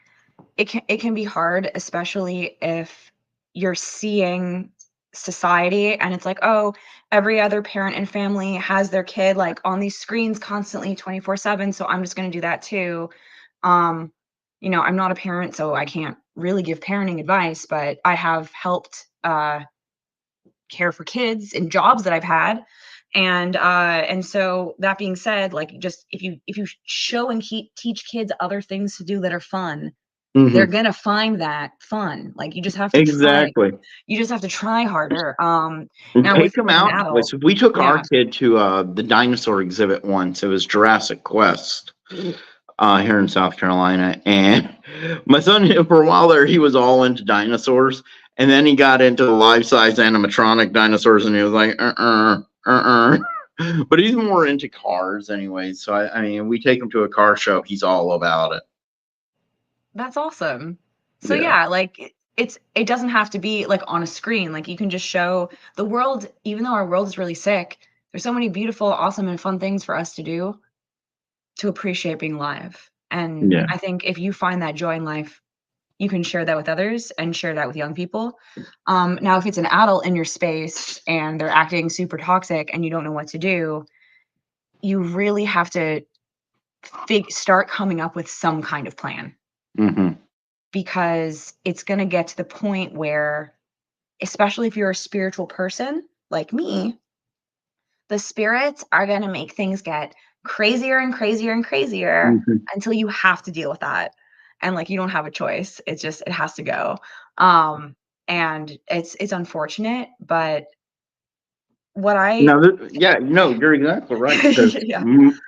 it can be hard, especially if you're seeing society and it's like, "Oh, every other parent and family has their kid, like, on these screens constantly 24/7, so I'm just gonna do that too." Um, I'm not a parent, so I can't really give parenting advice, but I have helped, care for kids in jobs that I've had. And so that being said, like, just if you show and teach kids other things to do that are fun, they're mhm, gonna find that fun. Like, exactly. you just have to try harder. And Now take with them an out. Like, adult, so we took our yeah. kid to the dinosaur exhibit once. It was Jurassic Quest here in South Carolina. And my son, for a while there, he was all into dinosaurs. And then he got into the life-size animatronic dinosaurs, and he was like, But he's more into cars anyway. So, I mean, we take him to a car show. He's all about it. That's awesome. So Yeah. yeah, like it doesn't have to be like on a screen. Like, you can just show the world, even though our world is really sick, there's so many beautiful, awesome, and fun things for us to do to appreciate being alive. And Yeah. I think if you find that joy in life, you can share that with others and share that with young people. Now, if it's an adult in your space and they're acting super toxic and you don't know what to do, you really have to start coming up with some kind of plan, Hmm. because it's going to get to the point where, especially if you're a spiritual person like me, the spirits are going to make things get crazier and crazier and crazier Hmm. until you have to deal with that. And, like, you don't have a choice. It has to go. Um, and it's unfortunate, but what I No, yeah, no, you're exactly right. Because yeah.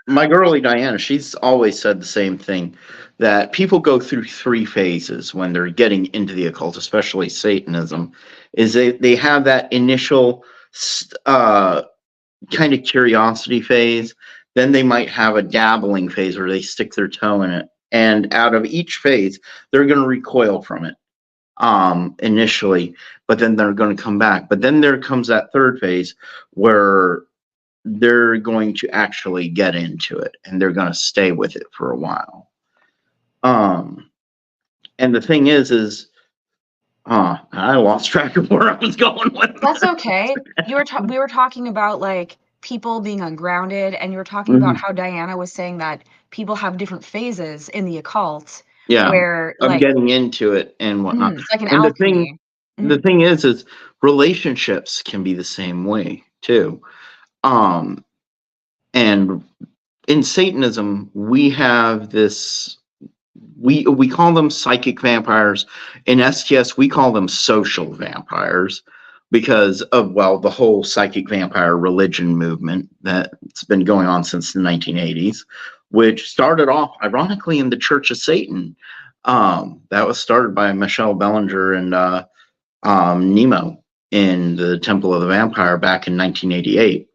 my girlie Diana, she's always said the same thing, that people go through three phases when they're getting into the occult, especially Satanism. Is they have that initial kind of curiosity phase, then they might have a dabbling phase where they stick their toe in it, and out of each phase, they're going to recoil from it initially, but then they're going to come back. But then there comes that third phase where they're going to actually get into it and they're going to stay with it for a while. And the thing is I lost track of where I was going with That's that. okay. We were talking about, like, people being ungrounded, and you were talking about Mhm. how Diana was saying that people have different phases in the occult Yeah, where, of like, getting into it and whatnot. it's like an And the thing, alchemy. the Mhm. thing is relationships can be the same way too. Um, and in Satanism, we have this. We call them psychic vampires. In STS, we call them social vampires because of, well, the whole psychic vampire religion movement that's been going on since the 1980s, which started off ironically in the Church of Satan. That was started by Michelle Bellinger and Nemo in the Temple of the Vampire back in 1988.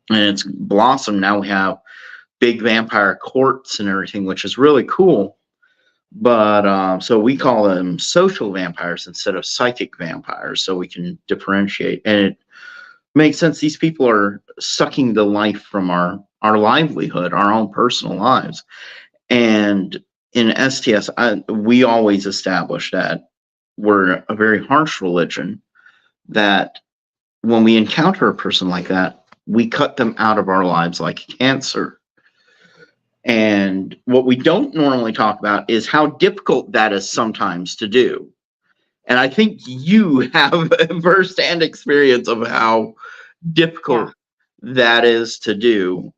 And it's blossomed. Now we have big vampire courts and everything, which is really cool. But so we call them social vampires instead of psychic vampires, so we can differentiate. And it makes sense. These people are sucking the life from our livelihood, our own personal lives. And in STS, we always establish that we're a very harsh religion, that when we encounter a person like that, we cut them out of our lives like cancer. And what we don't normally talk about is how difficult that is sometimes to do. And I think you have a firsthand experience of how difficult that is to do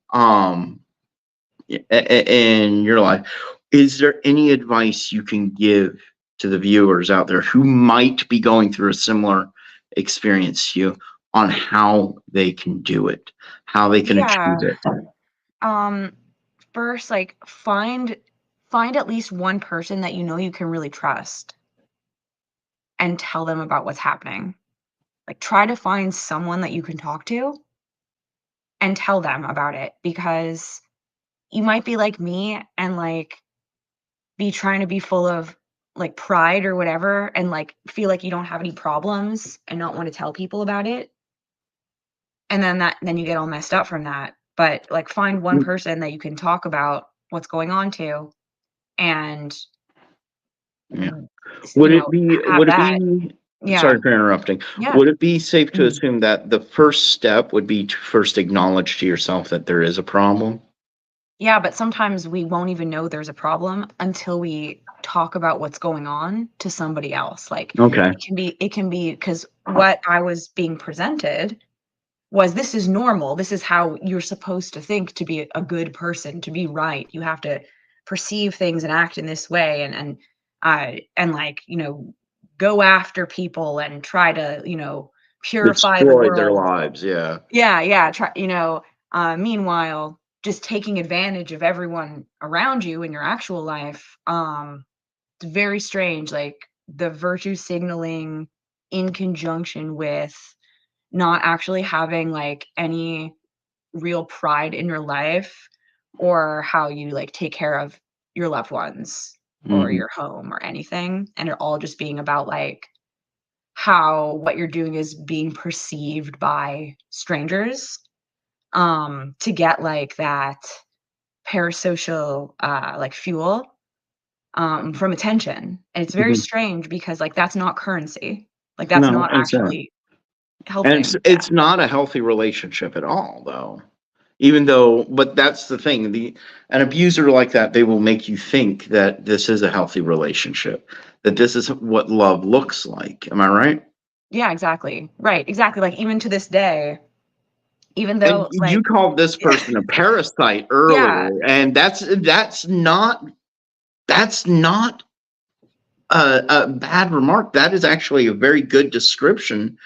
in your life. Is there any advice you can give to the viewers out there who might be going through a similar experience to you on how they can do it, how they can achieve it? First, like, find at least one person that you know you can really trust and tell them about what's happening. Like, try to find someone that you can talk to and tell them about it, because you might be like me and like be trying to be full of like pride or whatever, and like feel like you don't have any problems and not want to tell people about it. And then you get all messed up from that. But like, find one person that you can talk about what's going on to, and would it be sorry for interrupting. Would it be safe to assume that the first step would be to first acknowledge to yourself that there is a problem? Yeah, but sometimes we won't even know there's a problem until we talk about what's going on to somebody else. Like, it can be because what I was being presented was, this is normal. This is how you're supposed to think to be a good person, to be right. You have to perceive things and act in this way, and like, go after people and try to, purify the world. Destroy their lives, yeah. Yeah, try, meanwhile, just taking advantage of everyone around you in your actual life. It's very strange, like the virtue signaling in conjunction with not actually having like any real pride in your life, or how you like take care of your loved ones or your home or anything, and it all just being about like how what you're doing is being perceived by strangers, to get like that parasocial like fuel from attention. And it's very strange, because like that's not currency, like that's not actually helping. And it's not a healthy relationship at all, though. Even though, but that's the thing. An abuser like that, they will make you think that this is a healthy relationship, that this is what love looks like. Am I right? Yeah, exactly. Right, exactly. Like, even to this day, even though like, you called this person a parasite earlier, and that's not a bad remark. That is actually a very good description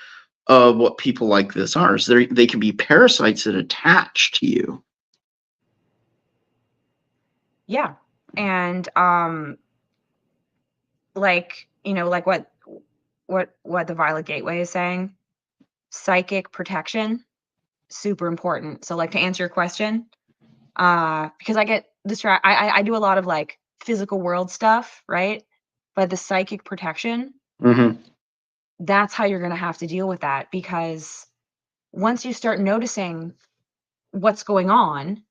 of what people like this are. So they can be parasites that attach to you. Yeah. And like, like what the Violet Gateway is saying, psychic protection, super important. So like, to answer your question, because I get distracted, I do a lot of like physical world stuff, right? But the psychic protection, that's how you're going to have to deal with that, because once you start noticing what's going on,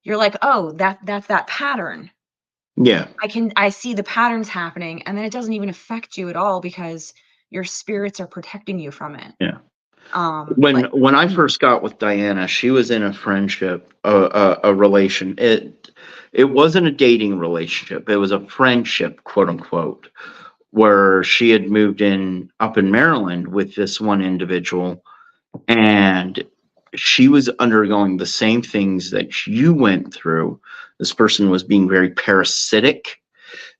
you're like, oh, that's that pattern. Yeah. I see the patterns happening, and then it doesn't even affect you at all, because your spirits are protecting you from it. Yeah. When I first got with Diana, she was in a friendship, a relation. It wasn't a dating relationship. It was a friendship, quote unquote, where she had moved in up in Maryland with this one individual, and she was undergoing the same things that you went through. This person was being very parasitic.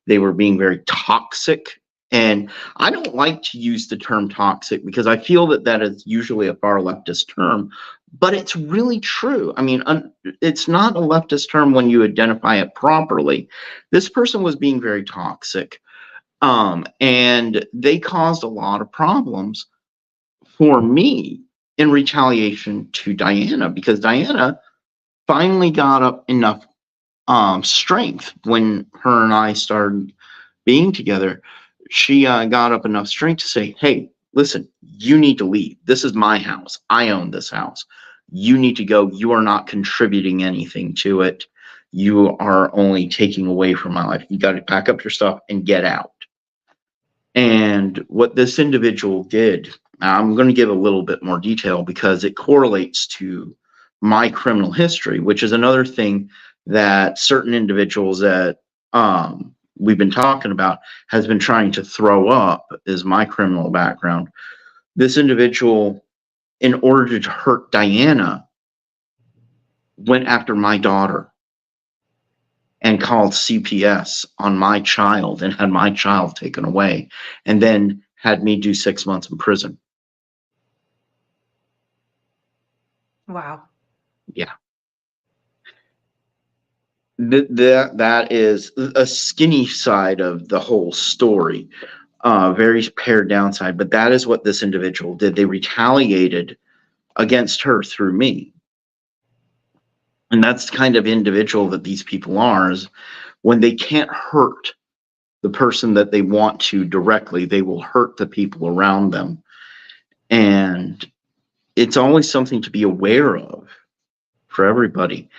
They were being very toxic. And I don't like to use the term toxic, because I feel that is usually a far leftist term, but it's really true. I mean, it's not a leftist term when you identify it properly. This person was being very toxic, and they caused a lot of problems for me in retaliation to Diana, because Diana finally got up enough strength when her and I started being together. She got up enough strength to say, hey, listen, you need to leave. This is my house. I own this house. You need to go. You are not contributing anything to it. You are only taking away from my life. You got to pack up your stuff and get out. And what this individual did, I'm going to give a little bit more detail because it correlates to my criminal history, which is another thing that certain individuals that we've been talking about has been trying to throw up, is my criminal background. This individual, in order to hurt Diana, went after my daughter and called CPS on my child and had my child taken away, and then had me do 6 months in prison. Wow. Yeah. That is a skinny side of the whole story, very pared down side, but that is what this individual did. They retaliated against her through me. And that's the kind of individual that these people are, is when they can't hurt the person that they want to directly, they will hurt the people around them. And it's always something to be aware of for everybody.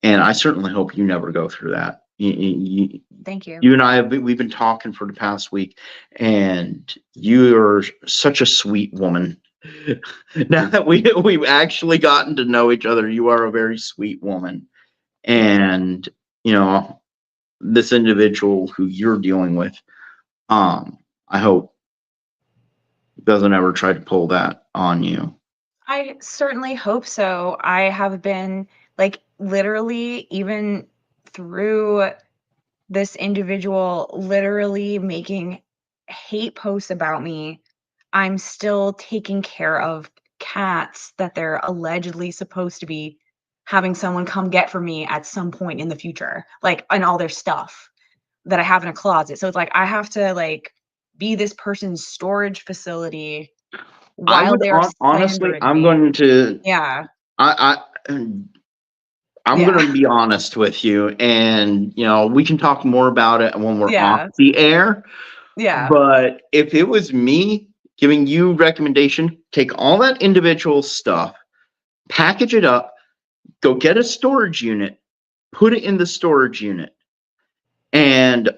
And I certainly hope you never go through that. Thank you. You and I we've been talking for the past week, and you're such a sweet woman. Now that we've actually gotten to know each other, you are a very sweet woman. And this individual who you're dealing with, I hope doesn't ever try to pull that on you. I certainly hope so. I have been, like, literally, even through this individual literally making hate posts about me, I'm still taking care of cats that they're allegedly supposed to be having someone come get for me at some point in the future, like, and all their stuff that I have in a closet. So it's like I have to, like, be this person's storage facility while they're honestly, I'm going to, yeah. I'm going to be honest with you, and we can talk more about it when we're off the air. Yeah. But if it was me giving you recommendation, take all that individual stuff, package it up, go get a storage unit, put it in the storage unit. And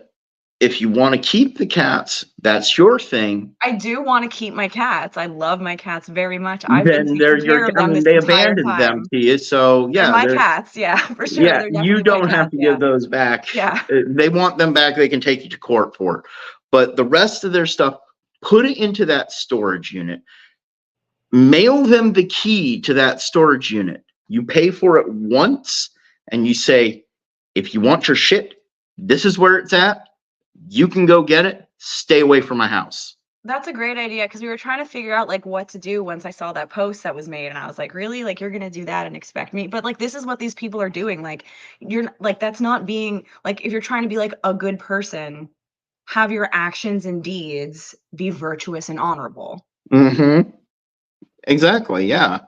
if you want to keep the cats, that's your thing. I do want to keep my cats. I love my cats very much. I've been taking care of them this entire time. They abandoned them to you, so yeah. And my cats, yeah, for sure. Yeah, you don't have to give those back. Yeah. They want them back, they can take you to court for it. But the rest of their stuff, put it into that storage unit. Mail them the key to that storage unit. You pay for it once, and you say, if you want your shit, this is where it's at. You can go get it. Stay away from my house. That's a great idea, because we were trying to figure out, like, what to do once I saw that post that was made, and I was like, really? Like, you're gonna do that and expect me? But, like, this is what these people are doing. Like, you're like, that's not being, like, if you're trying to be like a good person, have your actions and deeds be virtuous and honorable. Mm-hmm. Exactly. Yeah.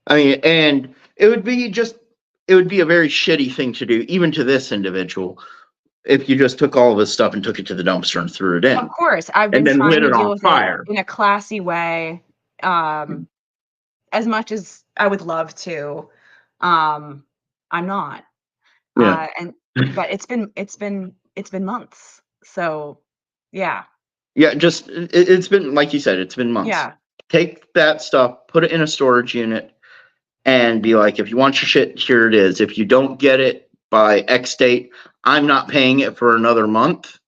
I mean, and it would be a very shitty thing to do, even to this individual, if you just took all of his stuff and took it to the dumpster and threw it in. Of course, I've been trying to deal with it in a classy way, as much as I would love to. I'm not. Yeah. But it's been months. So, yeah. Yeah, just it's been, like you said, it's been months. Yeah. Take that stuff, put it in a storage unit, and be like, if you want your shit, here it is. If you don't get it by X date, I'm not paying it for another month.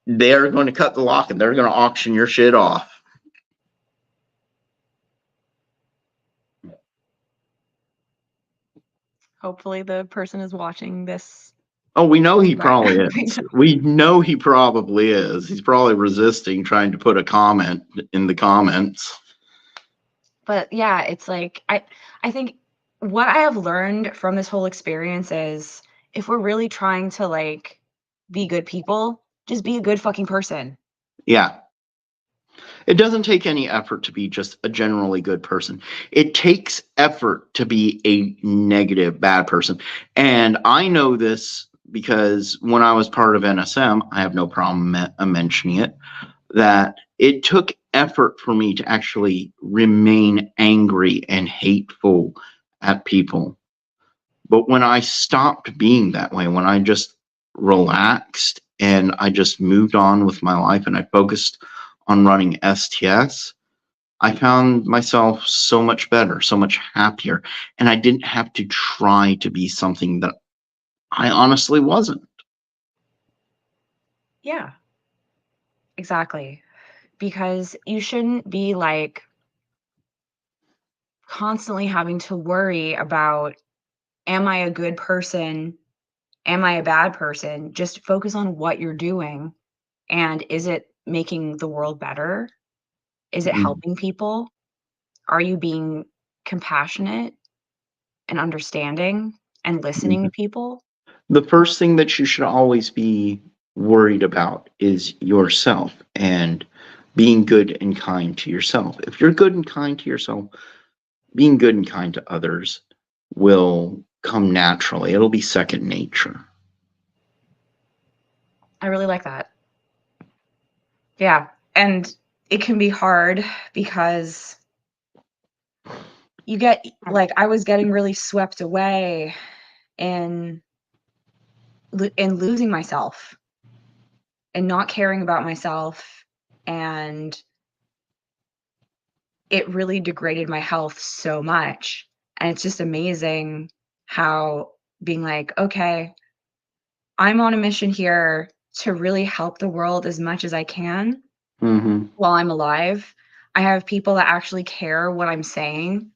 They're going to cut the lock and they're going to auction your shit off. Hopefully the person is watching this. Oh, we know he probably is. We know he probably is. He's probably resisting trying to put a comment in the comments. But yeah, it's like I think what I have learned from this whole experience is if we're really trying to like be good people, just be a good fucking person. Yeah. It doesn't take any effort to be just a generally good person. It takes effort to be a negative, bad person. And I know this because when I was part of NSM, I have no problem mentioning it, that it took effort for me to actually remain angry and hateful at people. But when I stopped being that way, when I just relaxed and I just moved on with my life and I focused on running STS, I found myself so much better, so much happier. And I didn't have to try to be something that I honestly wasn't. Yeah, exactly. Because you shouldn't be like constantly having to worry about, am I a good person? Am I a bad person? Just focus on what you're doing. And is it making the world better? Is it Mm. helping people? Are you being compassionate and understanding and listening to people? The first thing that you should always be worried about is yourself and being good and kind to yourself. If you're good and kind to yourself, being good and kind to others will come naturally. It'll be second nature. I really like that. Yeah. And it can be hard because you get like I was getting really swept away in losing myself and not caring about myself, and it really degraded my health so much. And it's just amazing how being like, okay, I'm on a mission here to really help the world as much as I can Mm-hmm. while I'm alive. I have people that actually care what I'm saying,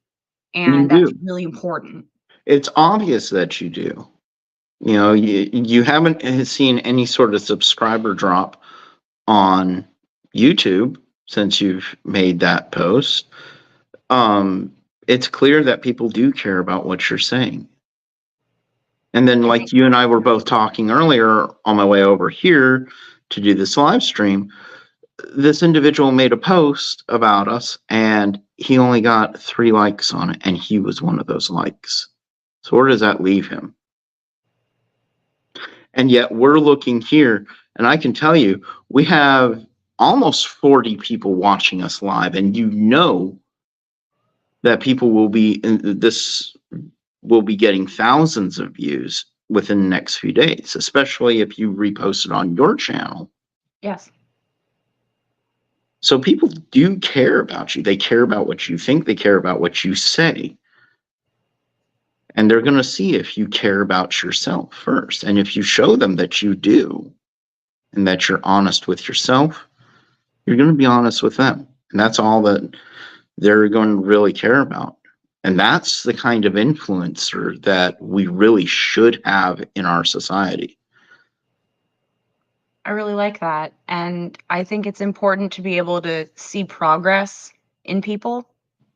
You and that's do. really important. It's obvious that you do. You know, you haven't seen any sort of subscriber drop on YouTube since you've made that post. It's clear that people do care about what you're saying. And then, I think like you and I were both talking earlier on my way over here to do this live stream, this individual made a post about us and he only got 3 likes on it, and he was one of those likes. So where does that leave him? And yet we're looking here, and I can tell you, we have almost 40 people watching us live, and you know that people will be this will be getting thousands of views within the next few days, especially if you repost it on your channel. yes. So people do care about you. They care about what you think. They care about what you say. And they're going to see if you care about yourself first. And if you show them that you do and that you're honest with yourself, you're going to be honest with them. And that's all that they're going to really care about. And that's the kind of influencer that we really should have in our society. I really like that. And I think it's important to be able to see progress in people.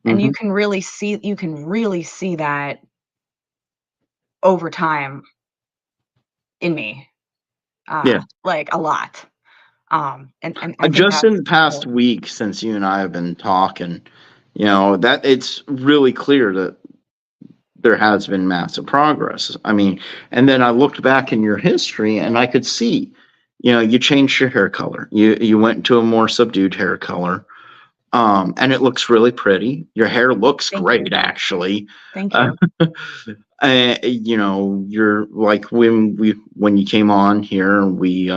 And Mm-hmm. you can really see that over time in me. Yeah. Like a lot. And I think Just in that's the past cool. week since you and I have been talking, you know, that it's really clear that there has been massive progress. I mean, and then I looked back in your history and I could see, you know, you changed your hair color. You went to a more subdued hair color. And it looks really pretty. Your hair looks Thank you. great, actually. Thank Uh, you. you know, you're like when you came on here, we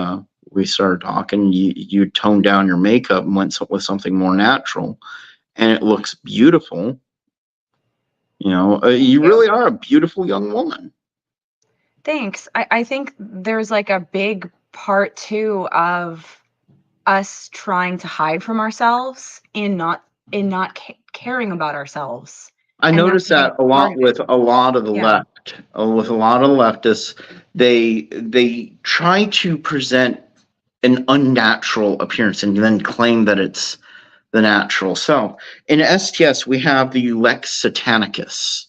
started talking. You toned down your makeup and went with something more natural, and it looks beautiful. You know, Thank you you. really are a beautiful young woman. Thanks. I think there's like a big part too of us trying to hide from ourselves in not caring about ourselves. I And that's noticed a big that a part lot of it. with a lot of the Yeah. left, with a lot of leftists. They try to present an unnatural appearance and then claim that the natural self. In STS, we have the Lex Satanicus.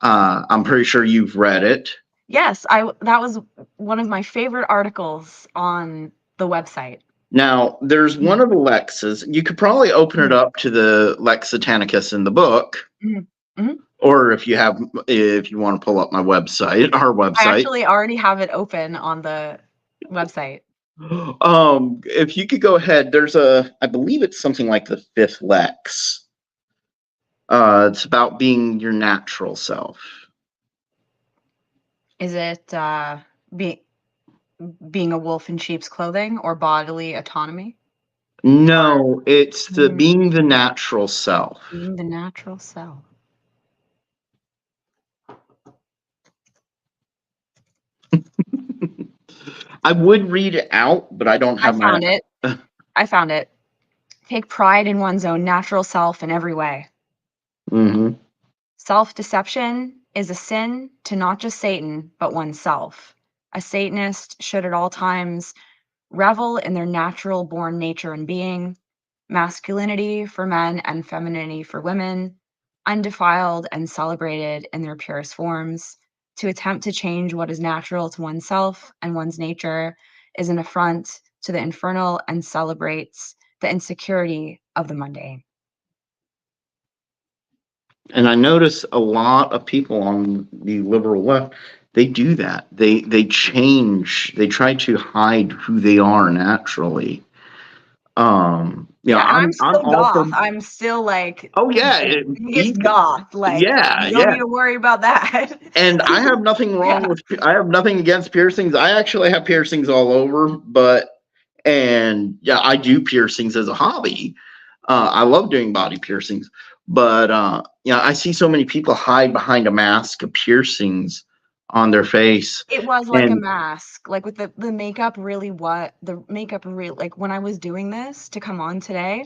I'm pretty sure you've read it. Yes, that was one of my favorite articles on the website. Now, there's one of the Lexes. You could probably open it up to the Lex Satanicus in the book. Or if you want to pull up my website, our website. I actually already have it open on the website. If you could go ahead, I believe it's something like the 5th Lex. It's about being your natural self. Is it being a wolf in sheep's clothing or bodily autonomy? No, it's being the natural self. Being the natural self. I would read it out, but I don't have I found it. Take pride in one's own natural self in every way. Mm-hmm. Self-deception is a sin to not just Satan, but oneself. A Satanist should at all times revel in their natural born nature and being, masculinity for men and femininity for women, undefiled and celebrated in their purest forms. To attempt to change what is natural to oneself and one's nature is an affront to the infernal and celebrates the insecurity of the mundane. And I notice a lot of people on the liberal left, they do that. They change. They try to hide who they are naturally. I'm still goth. I'm still like, oh yeah, biggest goth. Like, you don't need to worry about that. And I have nothing wrong with. I have nothing against piercings. I actually have piercings all over, I do piercings as a hobby. I love doing body piercings, but I see so many people hide behind a mask of piercings on their face. It was like a mask, like with the makeup. Really, like when I was doing this to come on today,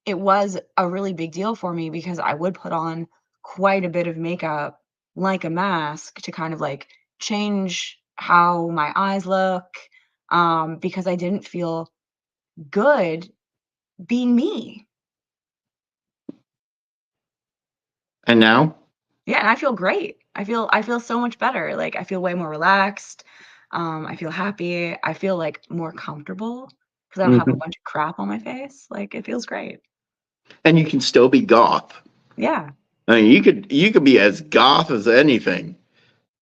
it was a really big deal for me because I would put on quite a bit of makeup like a mask to kind of like change how my eyes look, because I didn't feel good being me. And now? Yeah, and I feel great. I feel so much better. Like I feel way more relaxed. I feel happy. I feel like more comfortable because I don't have a bunch of crap on my face. Like it feels great. And you can still be goth. Yeah. I mean, you could be as goth as anything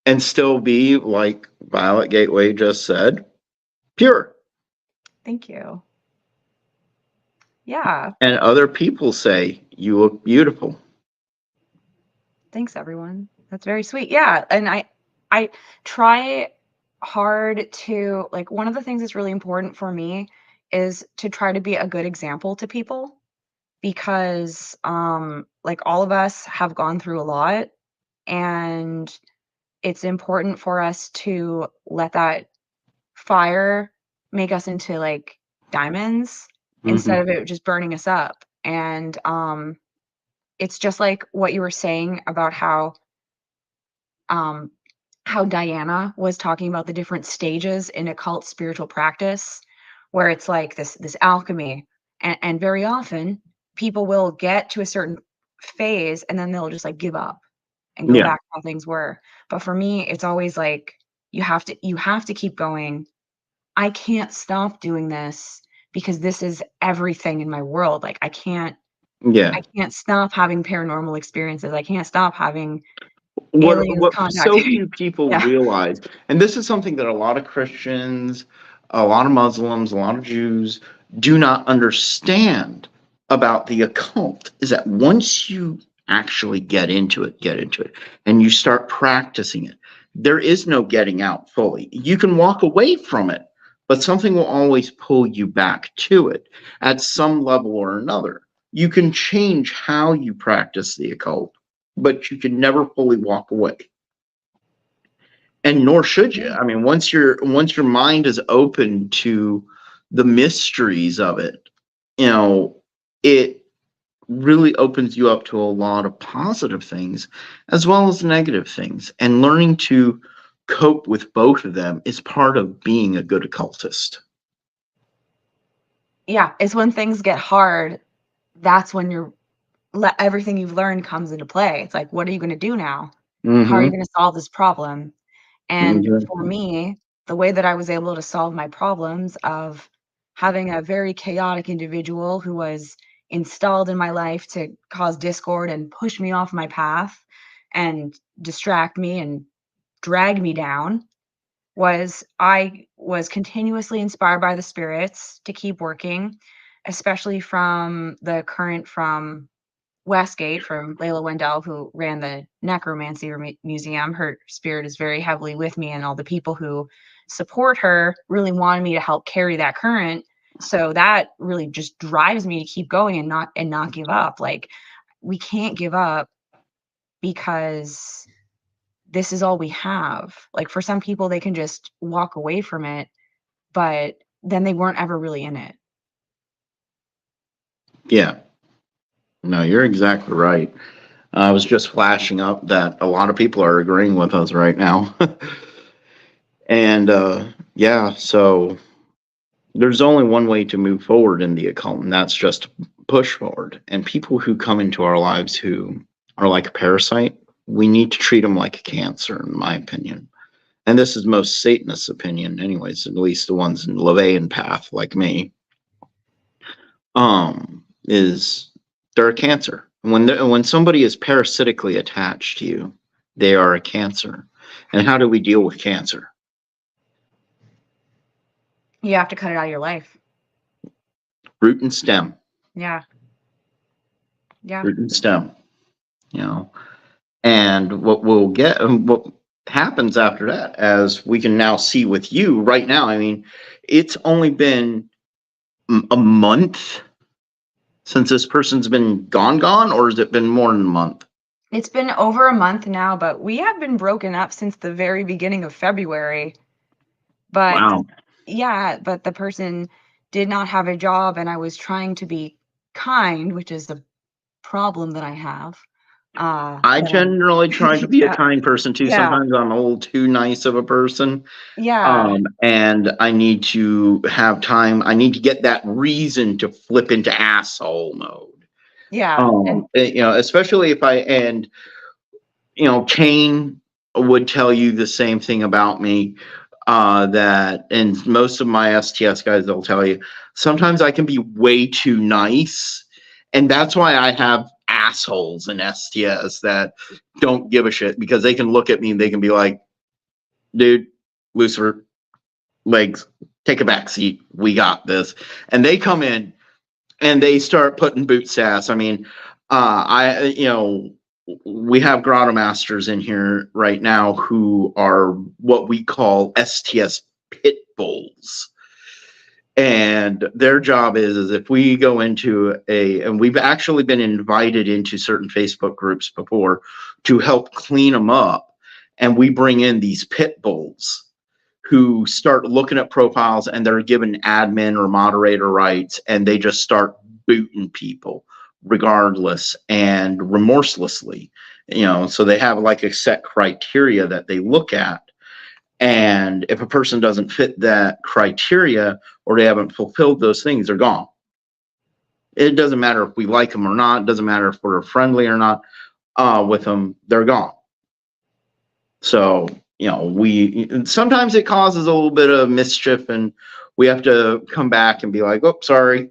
and still be, like Violet Gateway just said, pure. Thank you. Yeah. And other people say you look beautiful. Thanks, everyone. That's very sweet. Yeah, and I try hard to, like, one of the things that's really important for me is to try to be a good example to people because like all of us have gone through a lot, and it's important for us to let that fire make us into like diamonds instead of it just burning us up. And it's just like what you were saying about how Diana was talking about the different stages in occult spiritual practice, where it's like this alchemy, and very often people will get to a certain phase and then they'll just like give up and go back to how things were. But for me, it's always like you have to keep going. I can't stop doing this because this is everything in my world. Like I can't stop having paranormal experiences. I can't stop having what so few people realize, and this is something that a lot of Christians, a lot of Muslims, a lot of Jews do not understand about the occult, is that once you actually get into it, and you start practicing it, there is no getting out fully. You can walk away from it, but something will always pull you back to it at some level or another. You can change how you practice the occult, but you can never fully walk away. And nor should you. I mean, once your mind is open to the mysteries of it, it really opens you up to a lot of positive things as well as negative things. And learning to cope with both of them is part of being a good occultist. Yeah, it's when things get hard that's when everything you've learned comes into play. It's like, what are you going to do now? How are you Mm-hmm. going to solve this problem? And for me, the way that I was able to solve my problems of having a very chaotic individual who was installed in my life to cause discord and push me off my path and distract me and drag me down was I was continuously inspired by the spirits to keep working, especially from the current from Westgate, from Layla Wendell, who ran the Necromancy Museum. Her spirit is very heavily with me, and all the people who support her really wanted me to help carry that current. So that really just drives me to keep going and not give up. Like, we can't give up because this is all we have. Like, for some people, they can just walk away from it, but then they weren't ever really in it. Yeah. No, you're exactly right. I was just flashing up that a lot of people are agreeing with us right now. And yeah, so there's only one way to move forward in the occult, and that's just push forward. And people who come into our lives who are like a parasite, we need to treat them like a cancer, in my opinion. And this is most Satanists' opinion, anyways, at least the ones in LeGvorden path, like me, is they're a cancer. When somebody is parasitically attached to you, they are a cancer. And how do we deal with cancer? You have to cut it out of your life. Root and stem. Yeah. Yeah. Root and stem. You know, and what happens after that, as we can now see with you right now. I mean, it's only been a month since this person's been gone, or has it been more than a month? It's been over a month now, but we have been broken up since the very beginning of February. But Wow. yeah, but the person did not have a job, and I was trying to be kind, which is a problem that I have. I generally try to be a kind person too. Yeah. Sometimes I'm a little too nice of a person. Yeah. And I need to have time. I need to get that reason to flip into asshole mode. Yeah. You know, especially if Kane would tell you the same thing about me. And most of my STS guys, they'll tell you, sometimes I can be way too nice. And that's why I have assholes in STS that don't give a shit, because they can look at me and they can be like, dude, Lucifer, legs, take a back seat. We got this. And they come in and they start putting boots ass. I mean, we have grotto masters in here right now who are what we call STS pit bulls. And their job is if we go into and we've actually been invited into certain Facebook groups before to help clean them up. And we bring in these pit bulls who start looking at profiles, and they're given admin or moderator rights, and they just start booting people regardless and remorselessly. So they have like a set criteria that they look at. And if a person doesn't fit that criteria, or they haven't fulfilled those things, they're gone. It doesn't matter if we like them or not. It doesn't matter if we're friendly or not with them. They're gone. So, sometimes it causes a little bit of mischief, and we have to come back and be like, oh, sorry,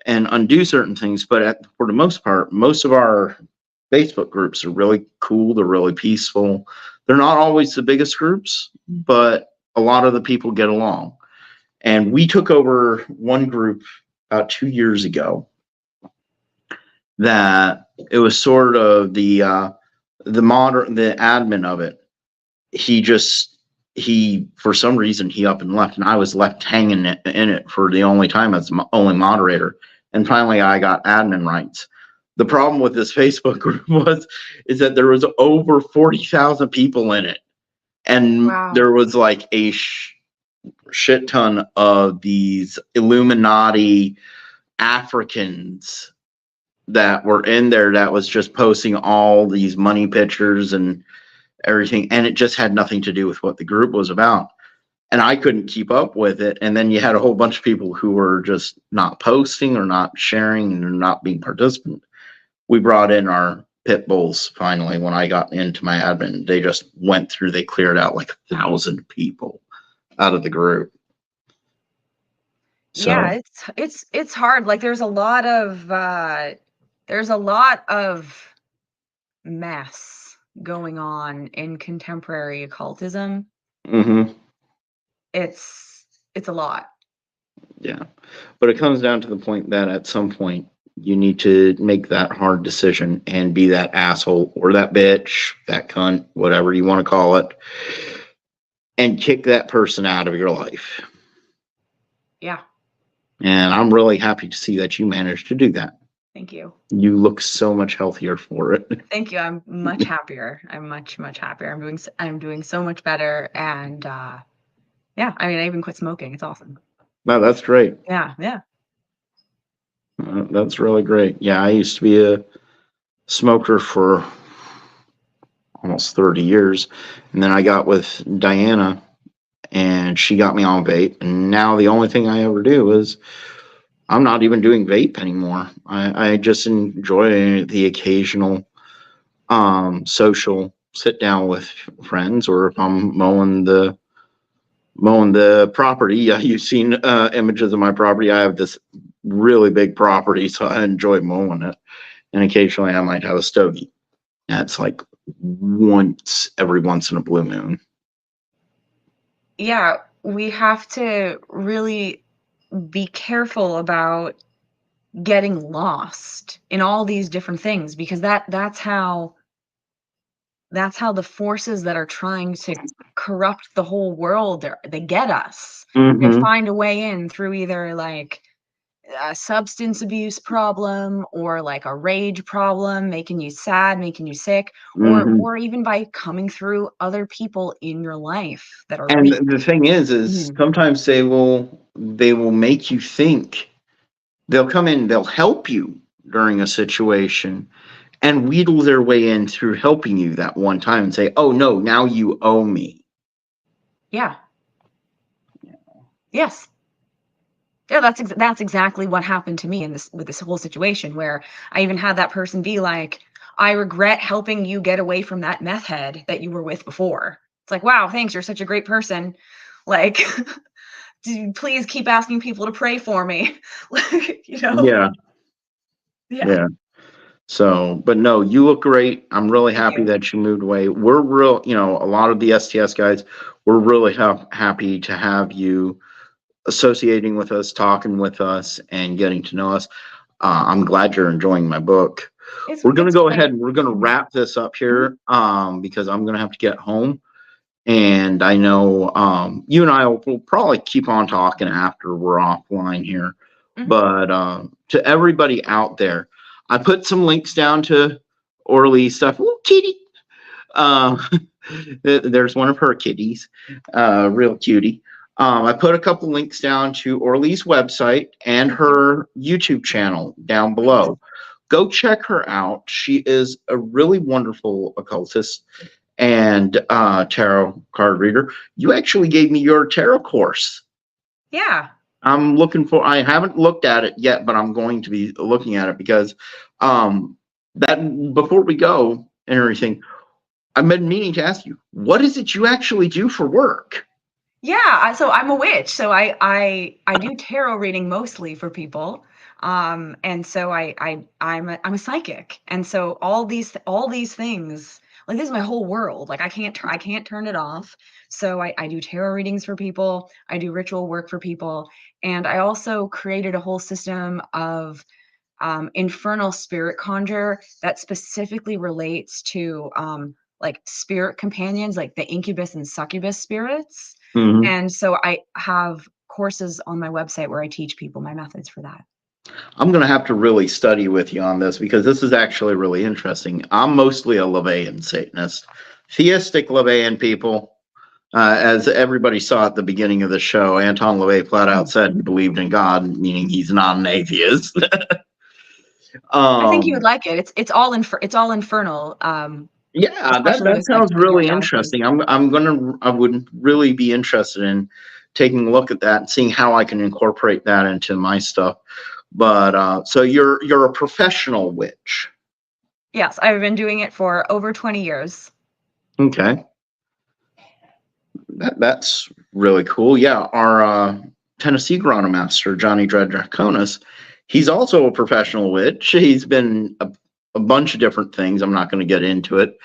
and undo certain things. But for the most part, most of our Facebook groups are really cool. They're really peaceful. They're not always the biggest groups, but a lot of the people get along. And we took over one group about 2 years ago that it was sort of the admin of it. He for some reason he up and left, and I was left hanging in it for the only time as only moderator. And finally I got admin rights. The problem with this Facebook group is that there was over 40,000 people in it. And Wow. There was like a shit ton of these Illuminati Africans that were in there that was just posting all these money pictures and everything. And it just had nothing to do with what the group was about. and I couldn't keep up with it. And then you had a whole bunch of people who were just not posting or not sharing and not being participant. We brought in our pit bulls finally when I got into my admin. They just went through, they cleared out like 1,000 people out of the group. So, yeah, it's hard. Like there's a lot of mess going on in contemporary occultism. mhm. It's a lot. Yeah. But it comes down to the point that at some point you need to make that hard decision and be that asshole or that bitch, that cunt, whatever you want to call it, and kick that person out of your life. Yeah. And I'm really happy to see that you managed to do that. Thank you. You look so much healthier for it. Thank you. I'm much happier. I'm much happier. I'm doing so much better. And yeah, I mean, I even quit smoking. It's awesome. No, that's great. Yeah, yeah. That's really great. Yeah, I used to be a smoker for almost 30 years. And then I got with Diana and she got me on vape. And now the only thing I ever do is I'm not even doing vape anymore. I just enjoy the occasional social sit down with friends, or if I'm mowing the property. Yeah, you've seen images of my property. I have this really big property, so I enjoy mowing it. And occasionally I might have a stogie. That's like every once in a blue moon. Yeah, we have to really be careful about getting lost in all these different things, because that's how the forces that are trying to corrupt the whole world, they get us. They find a way in through either like a substance abuse problem or like a rage problem, making you sad, making you sick, or even by coming through other people in your life that are And weak. the thing is sometimes they will make you think. They'll come in, they'll help you during a situation and wheedle their way in through helping you that one time and say, oh no, now you owe me. Yeah. Yes. Yeah, that's exactly what happened to me with this whole situation, where I even had that person be like, I regret helping you get away from that meth head that you were with before. It's like, wow, thanks, you're such a great person. Like, please keep asking people to pray for me. Like, you know? Yeah. So, but no, you look great. I'm really happy that you moved away. We're real, a lot of the STS guys, we're really happy to have you associating with us, talking with us, and getting to know us. I'm glad you're enjoying my book. We're going to go ahead and we're going to wrap this up here because I'm going to have to get home. And I know you and I will probably keep on talking after we're offline here. But to everybody out there, I put some links down to Orlee stuff. Ooh, kitty. There's one of her kitties, real cutie. I put a couple links down to Orlee's website and her YouTube channel down below. Go check her out. She is a really wonderful occultist and tarot card reader. You actually gave me your tarot course. Yeah. I haven't looked at it yet, but I'm going to be looking at it because that before we go and everything, I've been meaning to ask you, what is it you actually do for work? Yeah, so I'm a witch. So I do tarot reading mostly for people. And so I'm a psychic. And so all these things, like this is my whole world. Like I can't turn it off. So I do tarot readings for people. I do ritual work for people. And I also created a whole system of infernal spirit conjure that specifically relates to like spirit companions, like the incubus and succubus spirits. And so I have courses on my website where I teach people my methods for that. I'm going to have to really study with you on this because this is actually really interesting. I'm mostly a LeGvorden Satanist. Theistic LeGvorden people, as everybody saw at the beginning of the show, Anton LaVey flat out said he believed in God, meaning he's not an atheist. I think you would like it. It's all infernal. Yeah, that especially that with like sounds the really near-death. interesting. I would really be interested in taking a look at that and seeing how I can incorporate that into my stuff. But so you're a professional witch. Yes, I've been doing it for over 20 years. Okay. That's really cool. Yeah, our Tennessee Master, Johnny Dread Draconis, he's also a professional witch. He's been a bunch of different things. I'm not going to get into it,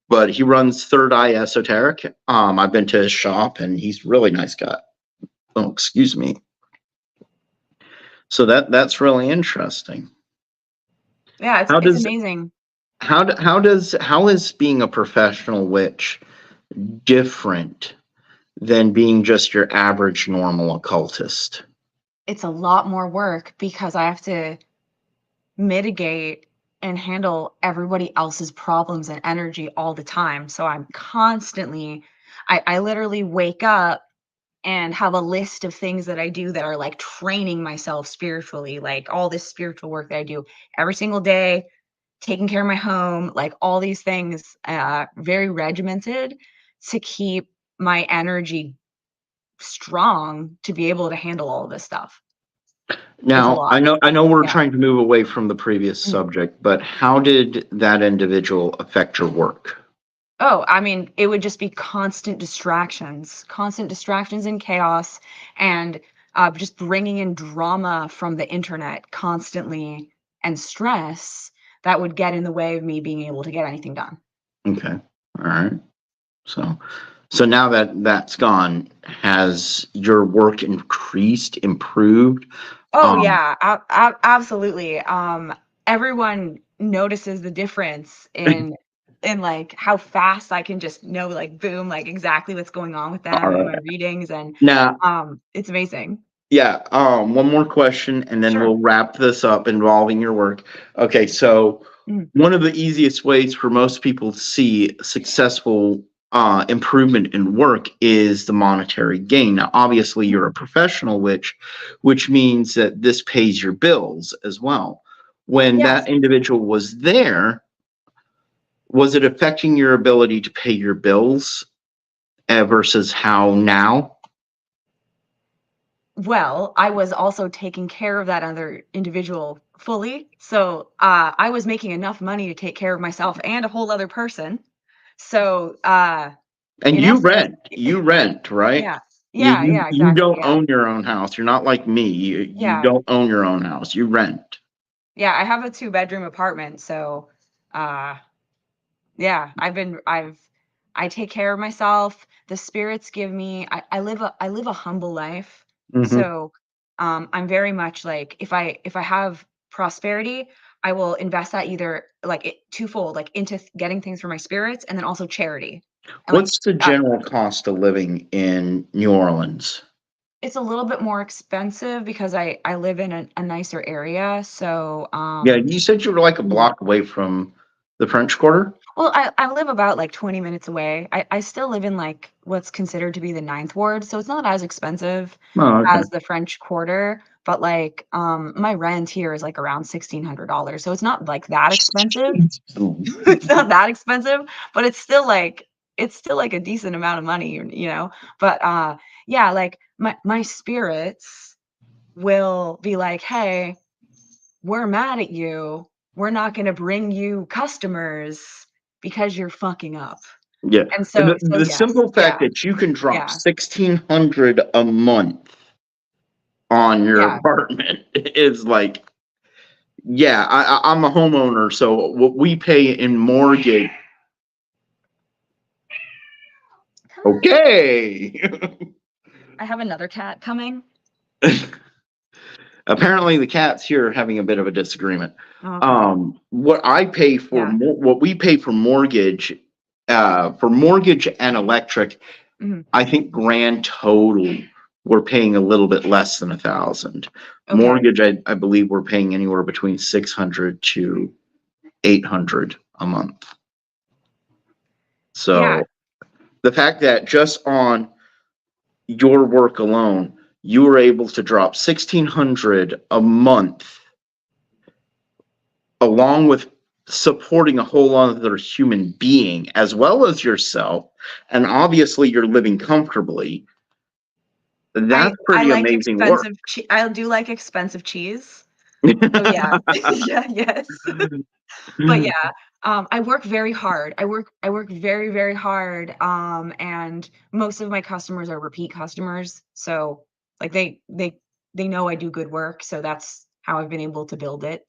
but he runs Third Eye Esoteric. I've been to his shop, and he's a really nice guy. Oh, excuse me. So that's really interesting. Yeah, How it's does amazing. how is being a professional witch different than being just your average normal occultist? It's a lot more work because I have to mitigate and handle everybody else's problems and energy all the time. So I'm constantly, I literally wake up and have a list of things that I do that are like training myself spiritually, like all this spiritual work that I do every single day, taking care of my home, like all these things, very regimented to keep my energy strong to be able to handle all of this stuff. It's a Now, lot. I know we're Yeah. trying to move away from the previous Mhm. subject, but how did that individual affect your work? Oh, I mean, it would just be constant distractions and chaos, and just bringing in drama from the internet constantly and stress that would get in the way of me being able to get anything done. Okay. All right. So now that that's gone, has your work increased, improved? Oh Um, yeah, absolutely. Everyone notices the difference in like how fast I can just know like boom, like exactly what's going on with all them in right. my readings, and Now, it's amazing. yeah, one more question and then Sure. we'll wrap this up involving your work. Okay, so Mhm. one of the easiest ways for most people to see successful improvement in work is the monetary gain. Now, obviously, you're a professional, which means that this pays your bills as well. When Yes. that individual was there, was it affecting your ability to pay your bills versus how now? Well, I was also taking care of that other individual fully. So, I was making enough money to take care of myself and a whole other person. So, And in essence, you rent, right? yeah. Yeah, yeah, You exactly, don't yeah. own your own house. You're not like me. You Yeah. don't own your own house. You rent. Yeah, I have a two-bedroom apartment, so, uh, yeah, I take care of myself. The spirits give me I live a humble life. Hmm. So, I'm very much like if I have prosperity, I will invest that either like twofold, like into getting things for my spirits and then also charity. And like What's the general cost of living in New Orleans? it's a little bit more expensive because I live in a nicer area. So, Yeah, you said you were like a block away from the French Quarter. well, I live about, like, 20 minutes away. I still live in, like, what's considered to be the Ninth Ward, so it's not as expensive Oh, okay. as the French Quarter, but, like, my rent here is, like, around $1,600, so it's not, like, that expensive. It's not that expensive, but it's still, like, a decent amount of money, you know? But, yeah, like, my spirits will be like, "Hey, we're mad at you. We're not gonna bring you customers because you're fucking up." Yeah, And so the yes, simple fact yeah, that you can drop yeah, 1,600 a month on your yeah. apartment is like, yeah. I'm a homeowner, so what we pay in mortgage. Come on. Okay. I have another cat coming. Apparently, the cats here are having a bit of a disagreement. Oh, okay. Yeah. What we pay for mortgage and electric, Mhm. I think grand total, we're paying a little bit less than 1,000. Okay. Mortgage, I believe we're paying anywhere between 600 to 800 a month. Yeah, So the fact that just on your work alone, you were able to drop 1,600 a month along with supporting a whole other human being as well as yourself, and obviously you're living comfortably. That's I pretty like amazing work. expensive I do like expensive cheese. So yeah. Yeah, yes. But yeah, I work very hard. I work very, very hard, and most of my customers are repeat customers, so, like, they know I do good work, so that's how I've been able to build it.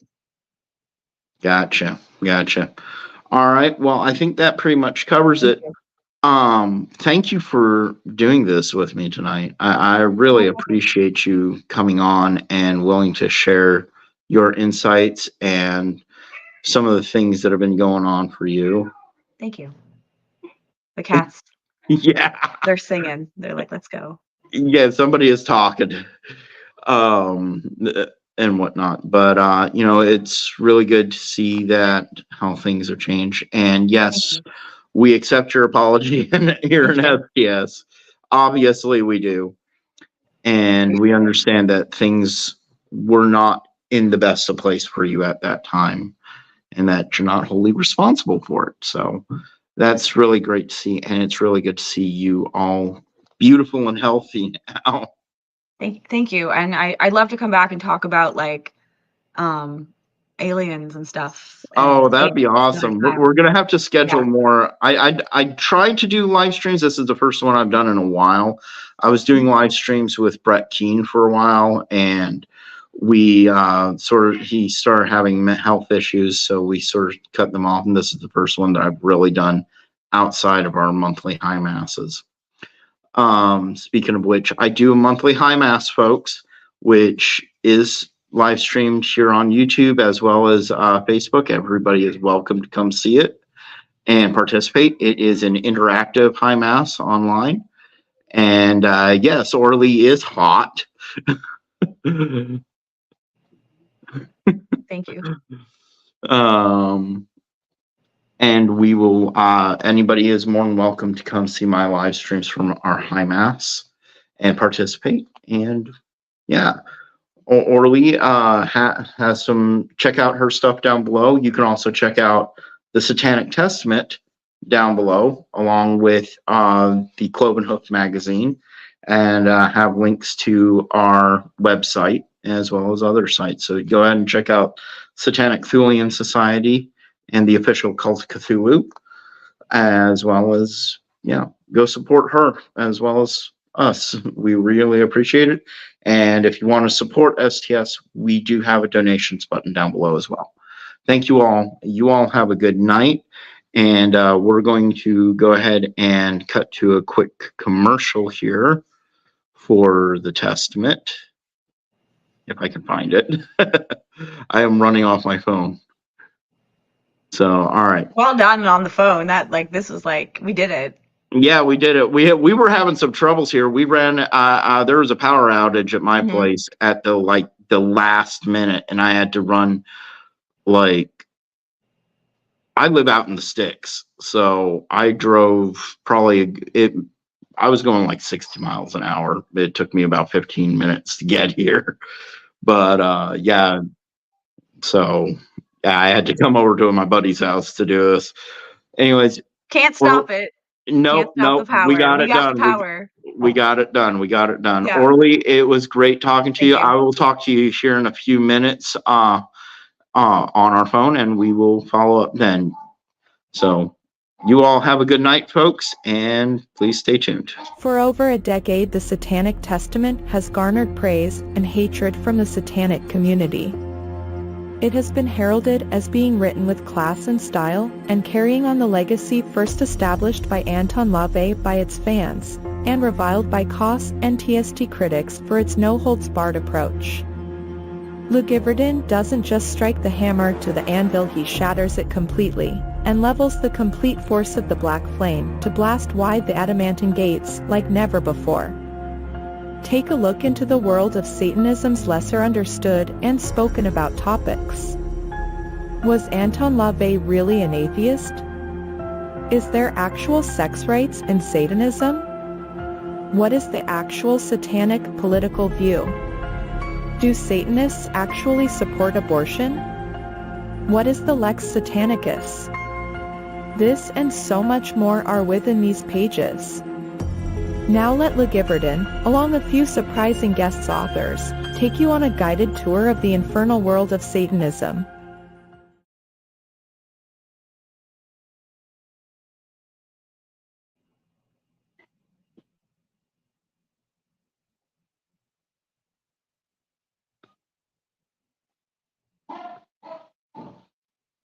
Gotcha. Gotcha. All right. Well, I think that pretty much covers Thank it. you. Thank you for doing this with me tonight. I really appreciate you coming on and willing to share your insights and some of the things that have been going on for you. Thank you. The cats, Yeah. they're singing. They're like, "Let's go." Yeah, somebody is talking. And whatnot. But it's really good to see that how things have changed. And Thank yes, you. we accept your apology here in Thank you. STS. Obviously we do. And we understand that things were not in the best of place for you at that time, and that you're not wholly responsible for it. So that's really great to see. And it's really good to see you all beautiful and healthy now. Thank you, and I'd love to come back and talk about, like, um, aliens and stuff and Oh, that'd space be another awesome. We're time. gonna have to schedule Yeah. more. I tried to do live streams. This is the first one I've done in a while. I was doing Mhm. live streams with Brett Keane for a while, and we he started having health issues, so we sort of cut them off. And this is the first one that I've really done outside of our monthly high masses. Speaking of which, I do a monthly high mass, folks, which is live streamed here on YouTube as well as Facebook. Everybody is welcome to come see it and participate. It is an interactive high mass online. And yes, Orlee is hot. Thank you. And we will, anybody is more than welcome to come see my live streams from our high mass and participate. And yeah, Orlee has some, check out her stuff down below. You can also check out the Satanic Testament down below, along with the Cloven Hoof magazine, and have links to our website as well as other sites. So go ahead and check out Satanic Thulian Society and the official Cult of Cthulhu, as well as, go support her as well as us. We really appreciate it. And if you want to support STS, we do have a donations button down below as well. Thank you all. You all have a good night. And we're going to go ahead and cut to a quick commercial here for the Testament, if I can find it. I am running off my phone. So, all right. Well done on the phone. This was we did it. Yeah, we did it. We were having some troubles here. We ran. There was a power outage at my place at the last minute, and I had to run. I live out in the sticks, so I drove I was going 60 miles an hour. It took me about 15 minutes to get here, but yeah. So yeah, I had to come over to my buddy's house to do this. Anyways, Can't stop it. Nope. We got it done. We got it done. We got it done. Yeah. Orlee, it was great talking to Thank you. you. I will talk to you here in a few minutes on our phone, and we will follow up then. So you all have a good night, folks, and please stay tuned. For over a decade, the Satanic Testament has garnered praise and hatred from the satanic community. It has been heralded as being written with class and style, and carrying on the legacy first established by Anton LaVey by its fans, and reviled by COS and TST critics for its no-holds-barred approach. LeGivorden doesn't just strike the hammer to the anvil, he shatters it completely, and levels the complete force of the black flame to blast wide the adamantine gates like never before. Take a look into the world of Satanism's lesser understood and spoken about topics. Was Anton LaVey really an atheist? Is there actual sex rights in Satanism? What is the actual satanic political view? Do Satanists actually support abortion? What is the Lex Satanicus? This and so much more are within these pages. Now let LeGivorden, along with few surprising guest authors, take you on a guided tour of the infernal world of Satanism.